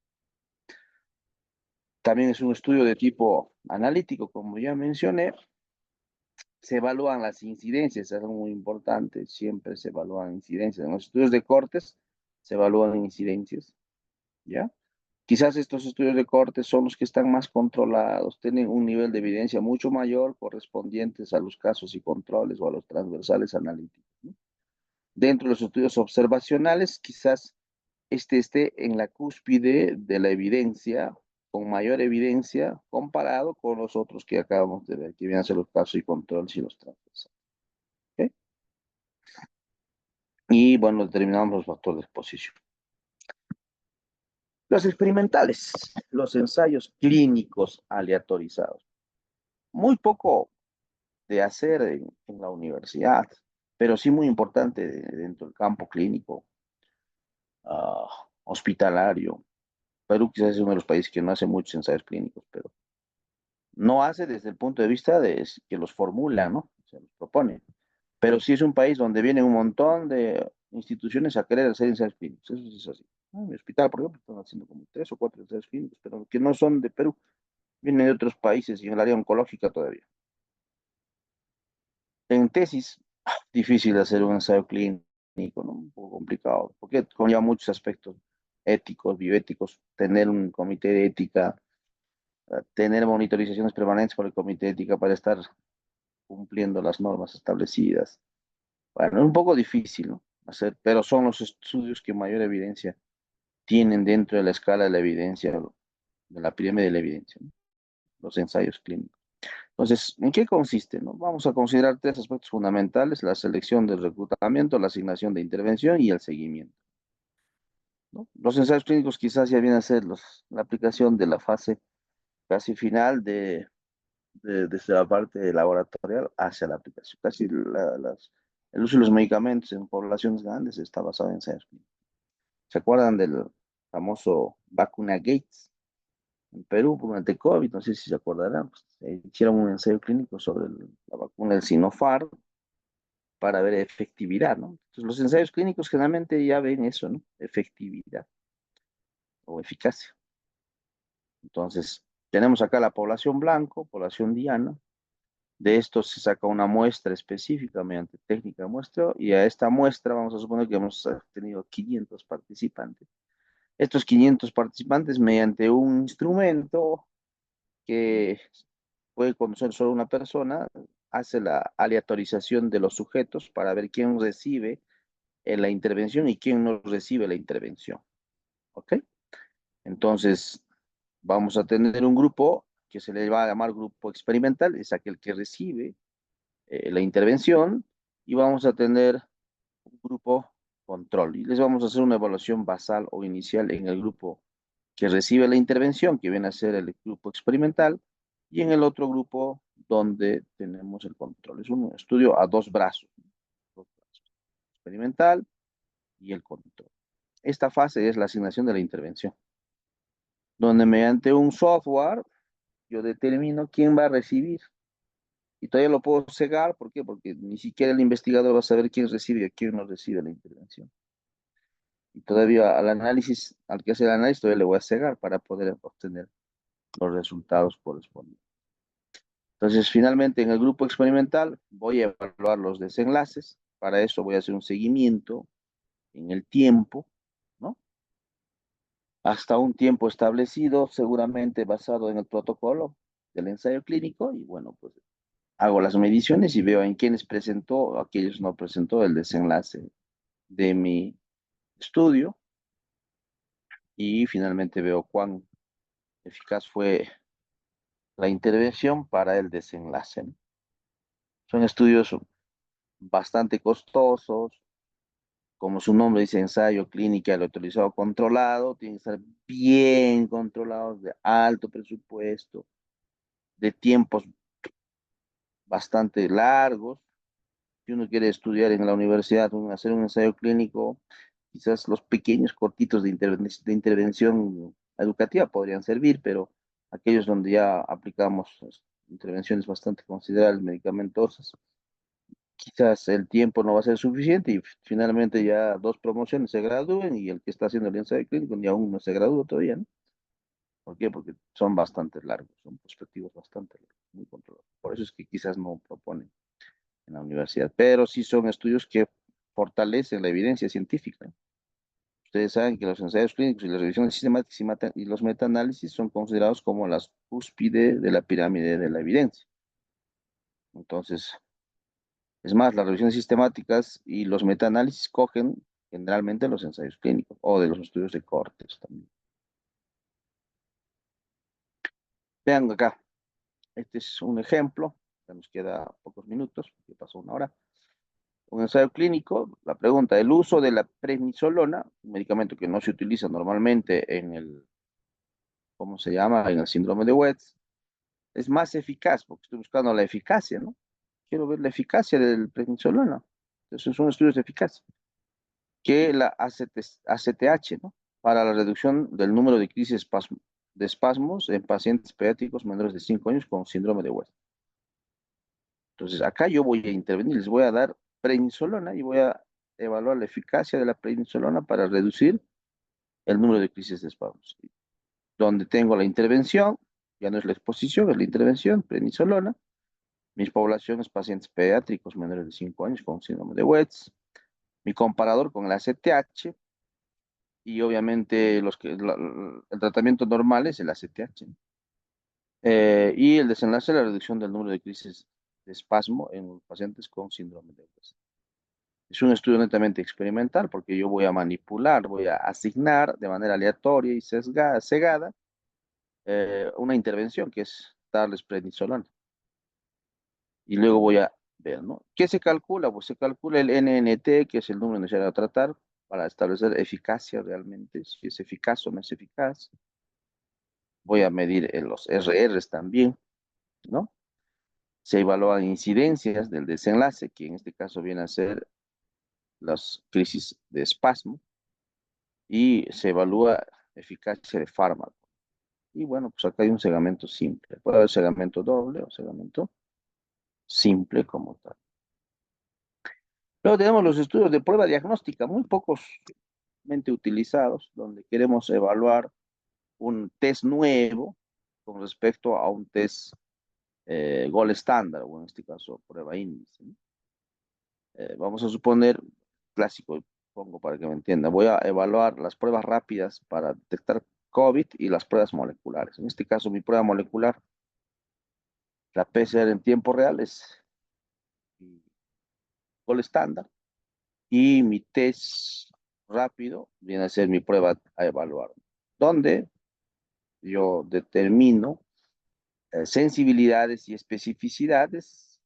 También es un estudio de tipo analítico, como ya mencioné. Se evalúan las incidencias, es algo muy importante, siempre se evalúan incidencias. En los estudios de cortes se evalúan incidencias, ¿ya? Quizás estos estudios de cortes son los que están más controlados, tienen un nivel de evidencia mucho mayor correspondientes a los casos y controles o a los transversales analíticos, ¿no? Dentro de los estudios observacionales, quizás este esté en la cúspide de la evidencia, con mayor evidencia comparado con los otros que acabamos de ver, que vienen a ser los casos y controles y los transversales. ¿Ok? Y bueno, determinamos los factores de exposición. Los experimentales, los ensayos clínicos aleatorizados. Muy poco de hacer en la universidad, pero sí muy importante dentro del campo clínico, hospitalario. Perú quizás es uno de los países que no hace muchos ensayos clínicos, pero no hace desde el punto de vista de que los formula, ¿no? Se los propone. Pero sí es un país donde vienen un montón de instituciones a querer hacer ensayos clínicos. Eso sí es así. ¿No? Mi hospital, por ejemplo, están haciendo como 3 o 4 ensayos clínicos, pero que no son de Perú, vienen de otros países y en el área oncológica todavía. En tesis, difícil hacer un ensayo clínico, ¿no? Un poco complicado, porque conlleva muchos aspectos éticos, bioéticos, tener un comité de ética, tener monitorizaciones permanentes por el comité de ética para estar cumpliendo las normas establecidas. Bueno, es un poco difícil, ¿no? Hacer, pero son los estudios que mayor evidencia tienen dentro de la escala de la evidencia, de la pirámide de la evidencia, ¿no? Los ensayos clínicos. Entonces, ¿en qué consiste, no? Vamos a considerar 3 aspectos fundamentales: la selección del reclutamiento, la asignación de intervención y el seguimiento, ¿no? Los ensayos clínicos quizás ya vienen a ser la aplicación de la fase casi final desde la parte laboratorial hacia la aplicación. Casi el uso de los medicamentos en poblaciones grandes está basado en ensayos clínicos. ¿Se acuerdan del famoso vacuna Gates en Perú durante COVID? No sé si se acordarán. Pues, hicieron un ensayo clínico sobre la vacuna del Sinopharm para ver efectividad, ¿no? Entonces, los ensayos clínicos generalmente ya ven eso, ¿no? Efectividad o eficacia. Entonces, tenemos acá la población blanco, población diana. De esto se saca una muestra específica mediante técnica de muestreo y a esta muestra vamos a suponer que hemos tenido 500 participantes. Estos 500 participantes mediante un instrumento que puede conocer solo una persona, hace la aleatorización de los sujetos para ver quién recibe la intervención y quién no recibe la intervención. ¿Ok? Entonces, vamos a tener un grupo que se le va a llamar grupo experimental, es aquel que recibe la intervención, y vamos a tener un grupo control. Y les vamos a hacer una evaluación basal o inicial en el grupo que recibe la intervención, que viene a ser el grupo experimental, y en el otro grupo donde tenemos el control. Es un estudio a dos brazos, experimental y el control. Esta fase es la asignación de la intervención, donde mediante un software yo determino quién va a recibir. Y todavía lo puedo cegar, ¿por qué? Porque ni siquiera el investigador va a saber quién recibe y quién no recibe la intervención. Y todavía al que hace el análisis, todavía le voy a cegar para poder obtener los resultados correspondientes. Entonces, finalmente, en el grupo experimental voy a evaluar los desenlaces. Para eso voy a hacer un seguimiento en el tiempo, ¿no? Hasta un tiempo establecido, seguramente basado en el protocolo del ensayo clínico. Y bueno, pues hago las mediciones y veo en quiénes presentó, a aquellos no presentó el desenlace de mi estudio. Y finalmente veo cuán eficaz fue la intervención para el desenlace, ¿no? Son estudios bastante costosos, como su nombre dice, ensayo clínica autorizado controlado, tienen que estar bien controlados, de alto presupuesto, de tiempos bastante largos. Si uno quiere estudiar en la universidad, hacer un ensayo clínico, quizás los pequeños cortitos de intervención educativa podrían servir, pero aquellos donde ya aplicamos intervenciones bastante considerables, medicamentosas, quizás el tiempo no va a ser suficiente y finalmente ya dos promociones se gradúen y el que está haciendo el ensayo clínico ni aún no se gradúa todavía, ¿no? ¿Por qué? Porque son bastante largos, son perspectivos bastante largos, muy controlados. Por eso es que quizás no proponen en la universidad, pero sí son estudios que fortalecen la evidencia científica. Ustedes saben que los ensayos clínicos y las revisiones sistemáticas y los metaanálisis son considerados como las cúspide de la pirámide de la evidencia. Entonces, es más, las revisiones sistemáticas y los metaanálisis cogen generalmente los ensayos clínicos o de los estudios de cortes también. Vean acá, este es un ejemplo, ya nos queda pocos minutos, que pasó una hora. Un ensayo clínico, la pregunta, el uso de la prednisolona, un medicamento que no se utiliza normalmente en el, ¿cómo se llama? En el síndrome de West, es más eficaz, porque estoy buscando la eficacia, ¿no? Quiero ver la eficacia del prednisolona. Entonces son estudios de eficacia. Que la ACTH, ¿no? Para la reducción del número de crisis de espasmos en pacientes pediátricos menores de 5 años con síndrome de West. Entonces, acá yo voy a intervenir, les voy a dar prednisolona y voy a evaluar la eficacia de la prednisolona para reducir el número de crisis de espasmos. Donde tengo la intervención, ya no es la exposición, es la intervención, prednisolona. Mis poblaciones pacientes pediátricos menores de 5 años con síndrome de West. Mi comparador con la ACTH, y obviamente el tratamiento normal es el ACTH. Y el desenlace es la reducción del número de crisis de espasmo en los pacientes con síndrome de West. Es un estudio netamente experimental porque yo voy a manipular, voy a asignar de manera aleatoria y cegada una intervención que es darles prednisolona. Y luego voy a ver, ¿no? ¿Qué se calcula? Pues se calcula el NNT, que es el número necesario a tratar para establecer eficacia realmente, si es eficaz o no es eficaz. Voy a medir los RRs también, ¿no? Se evalúan incidencias del desenlace, que en este caso viene a ser las crisis de espasmo, y se evalúa eficacia de fármaco. Y bueno, pues acá hay un segmento simple. Puede haber segmento doble o segmento simple como tal. Luego tenemos los estudios de prueba diagnóstica, muy pocos utilizados, donde queremos evaluar un test nuevo con respecto a un test gol estándar, o en este caso prueba índice, ¿no? Vamos a suponer, clásico, pongo para que me entienda, voy a evaluar las pruebas rápidas para detectar COVID y las pruebas moleculares. En este caso, mi prueba molecular La PCR en tiempo real es mi gol estándar y mi test rápido viene a ser mi prueba a evaluar, donde yo determino sensibilidades y especificidades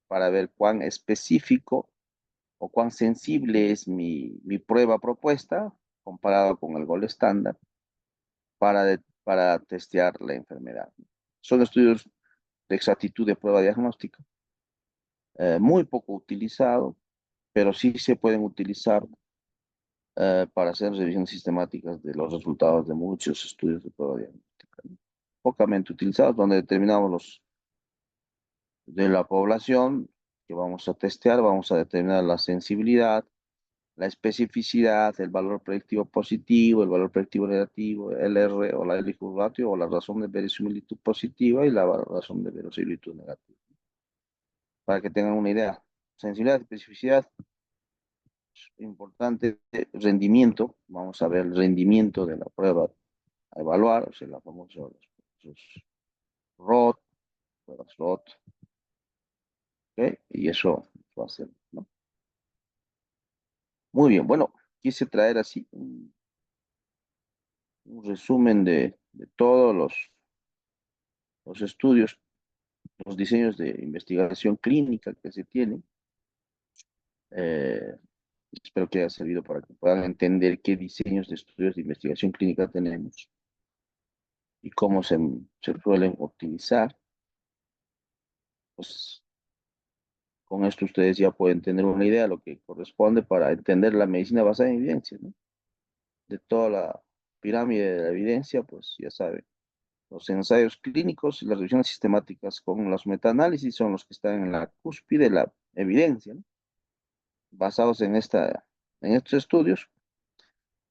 para ver cuán específico o cuán sensible es mi prueba propuesta comparado con el gol estándar para testear la enfermedad. Son estudios de exactitud de prueba diagnóstica, muy poco utilizados, pero sí se pueden utilizar para hacer revisiones sistemáticas de los resultados de muchos estudios de prueba diagnóstica, ¿no? Pocamente utilizados, donde determinamos los de la población que vamos a testear, vamos a determinar la sensibilidad, la especificidad, el valor predictivo positivo, el valor predictivo negativo, el R o la L ratio o la razón de verosimilitud positiva y la razón de verosimilitud negativa. Para que tengan una idea. Sensibilidad, especificidad, importante. Rendimiento, vamos a ver el rendimiento de la prueba a evaluar, o sea, la famosa los ROT, pruebas ROT, ¿ok? Y eso va a ser, ¿no? Muy bien, bueno, quise traer así un resumen de todos los estudios, los diseños de investigación clínica que se tienen. Eh, Espero que haya servido para que puedan entender qué diseños de estudios de investigación clínica tenemos y cómo se suelen optimizar. Pues con esto ustedes ya pueden tener una idea de lo que corresponde para entender la medicina basada en evidencia, ¿no? De toda la pirámide de la evidencia, pues ya saben, los ensayos clínicos y las revisiones sistemáticas con los metaanálisis son los que están en la cúspide de la evidencia, ¿no? Basados en estos estudios,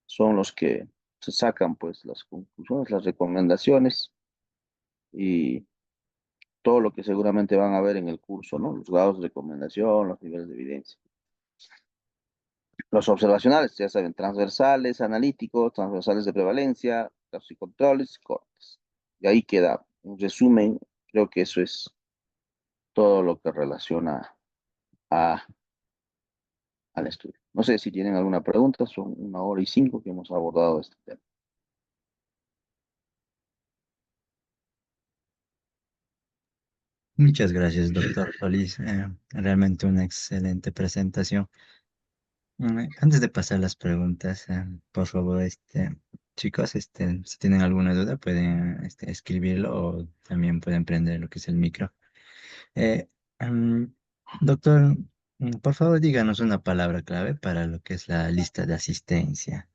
son los que se sacan pues las conclusiones, las recomendaciones y todo lo que seguramente van a ver en el curso, ¿no? Los grados de recomendación, los niveles de evidencia. Los observacionales, ya saben, transversales, analíticos, transversales de prevalencia, casos y controles, cortes. Y ahí queda un resumen, creo que eso es todo lo que relaciona a, al estudio. No sé si tienen alguna pregunta, son 1 hora y 5 que hemos abordado este tema. Muchas gracias, doctor Solís. Realmente una excelente presentación. Antes de pasar las preguntas, por favor, chicos, si tienen alguna duda, pueden escribirlo o también pueden prender lo que es el micro. Eh, mm, Doctor, por favor, díganos una palabra clave para lo que es la lista de asistencia.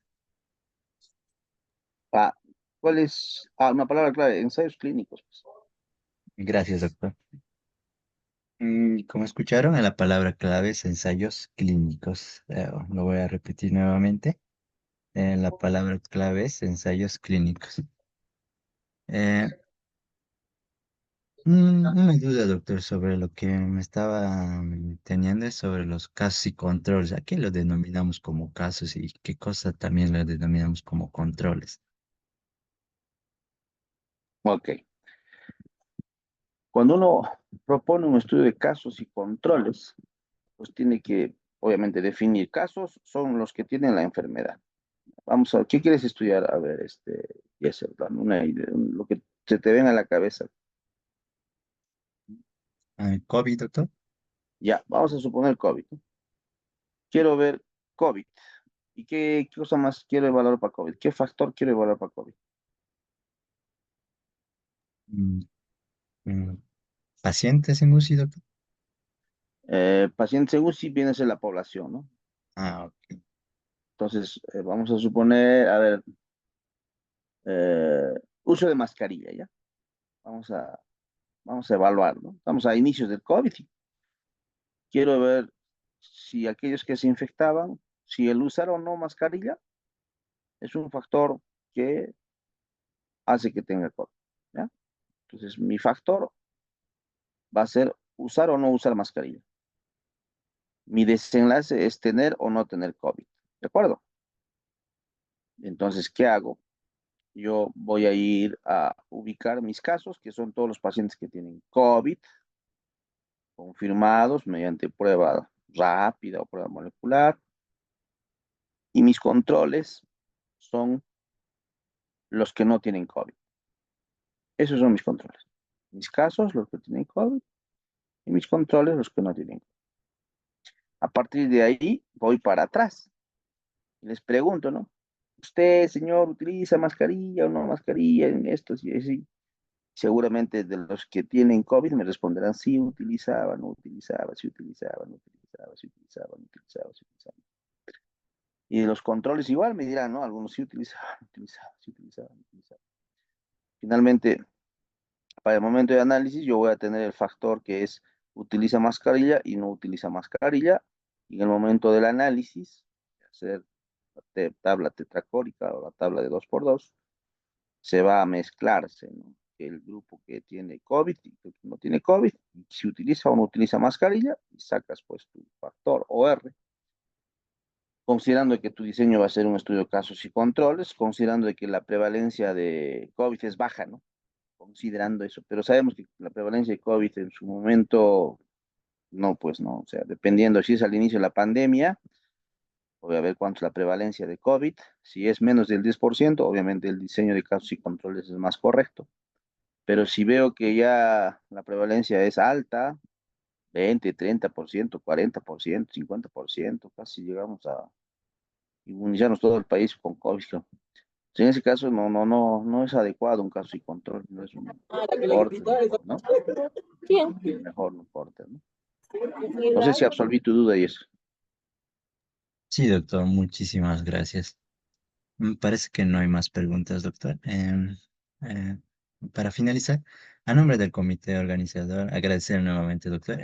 Ah, ¿cuál es? Ah, una palabra clave, ensayos clínicos, pues. Gracias, doctor. Como escucharon, la palabra clave es ensayos clínicos. Lo voy a repetir nuevamente. La palabra clave es ensayos clínicos. Eh, una duda, doctor, sobre lo que me estaba teniendo es sobre los casos y controles. ¿A qué lo denominamos como casos y qué cosa también lo denominamos como controles? Ok. Cuando uno propone un estudio de casos y controles, pues tiene que, obviamente, definir casos, son los que tienen la enfermedad. Vamos a ver, ¿qué quieres estudiar? A ver, Yesel, dame una idea, lo que se te venga a la cabeza. ¿COVID, doctor? Ya, vamos a suponer COVID, ¿no? Quiero ver COVID. ¿Y qué cosa más quiero evaluar para COVID? ¿Qué factor quiero evaluar para COVID? Mm, mm, ¿Pacientes en UCI, doctor? Pacientes según si viene a ser la población, ¿no? Ok. Entonces, vamos a suponer, a ver, uso de mascarilla, ¿ya? Vamos a, vamos a evaluar, ¿no? Estamos a inicios del COVID. Quiero ver si aquellos que se infectaban, si el usar o no mascarilla es un factor que hace que tenga COVID, ¿ya? Entonces, mi factor va a ser usar o no usar mascarilla. Mi desenlace es tener o no tener COVID, ¿de acuerdo? Entonces, ¿qué hago? yo voy a ir a ubicar mis casos, que son todos los pacientes que tienen COVID, confirmados mediante prueba rápida o prueba molecular, y mis controles son los que no tienen COVID. Esos son mis controles. Mis casos, los que tienen COVID, y mis controles, los que no tienen COVID. A partir de ahí, voy para atrás. Y les pregunto, ¿no? ¿Usted, señor, utiliza mascarilla o no mascarilla en esto? Y así. Seguramente de los que tienen COVID me responderán sí, utilizaba, no utilizaba, sí utilizaba, no utilizaba, sí utilizaba, no utilizaba, sí utilizaba. Y de los controles igual me dirán, ¿no? Algunos sí utilizaban, no utilizaban, sí utilizaban, no utilizaban. Finalmente, para el momento de análisis, yo voy a tener el factor que es utiliza mascarilla y no utiliza mascarilla. Y en el momento del análisis, hacer la tabla tetracórica o la tabla de 2 por 2 se va a mezclarse, ¿no? El grupo que tiene COVID y el que no tiene COVID, si utiliza o no utiliza mascarilla, y sacas pues tu factor OR, considerando que tu diseño va a ser un estudio de casos y controles, considerando de que la prevalencia de COVID es baja, ¿no? Considerando eso, pero sabemos que la prevalencia de COVID en su momento, no, pues no, o sea, dependiendo si es al inicio de la pandemia, voy a ver cuánto es la prevalencia de COVID, si es menos del 10%, obviamente el diseño de casos y controles es más correcto, pero si veo que ya la prevalencia es alta, 20, 30%, 40%, 50%, casi llegamos a inmunizarnos todo el país con COVID, ¿no? En ese caso no es adecuado un caso y control, no es un corte, ¿no? Mejor no corte, ¿no? No sé si absolví tu duda y eso. Sí, doctor, muchísimas gracias. Parece que no hay más preguntas, doctor. Eh, para finalizar, a nombre del comité organizador, agradecer nuevamente, doctor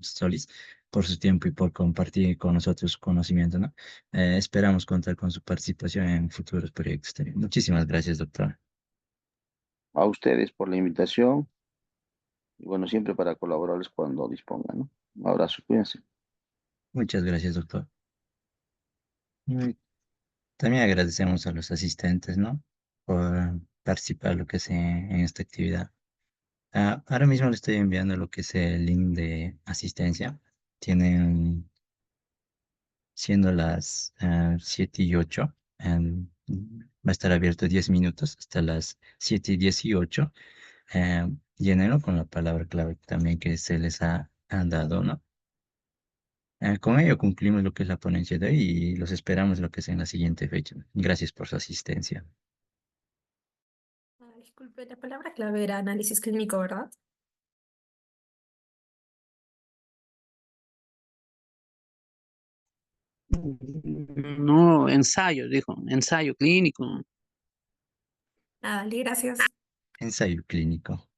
Solís, por su tiempo y por compartir con nosotros su conocimiento, ¿no? Esperamos contar con su participación en futuros proyectos también. Muchísimas gracias, doctor. A ustedes por la invitación y bueno, siempre para colaborarles cuando dispongan, ¿no? Un abrazo, cuídense. Muchas gracias, doctor. Y también agradecemos a los asistentes, ¿no? Por participar lo que sea en esta actividad. Ahora mismo le estoy enviando lo que es el link de asistencia. Tienen, siendo las 7:08, va a estar abierto 10 minutos hasta las 7:18. Llénenlo con la palabra clave también que se les ha dado, ¿no? Con ello concluimos lo que es la ponencia de hoy y los esperamos lo que es en la siguiente fecha. Gracias por su asistencia. Ah, disculpe, la palabra clave era análisis clínico, ¿verdad? No, ensayo, dijo, ensayo clínico. Ah, dale, gracias. Ensayo clínico.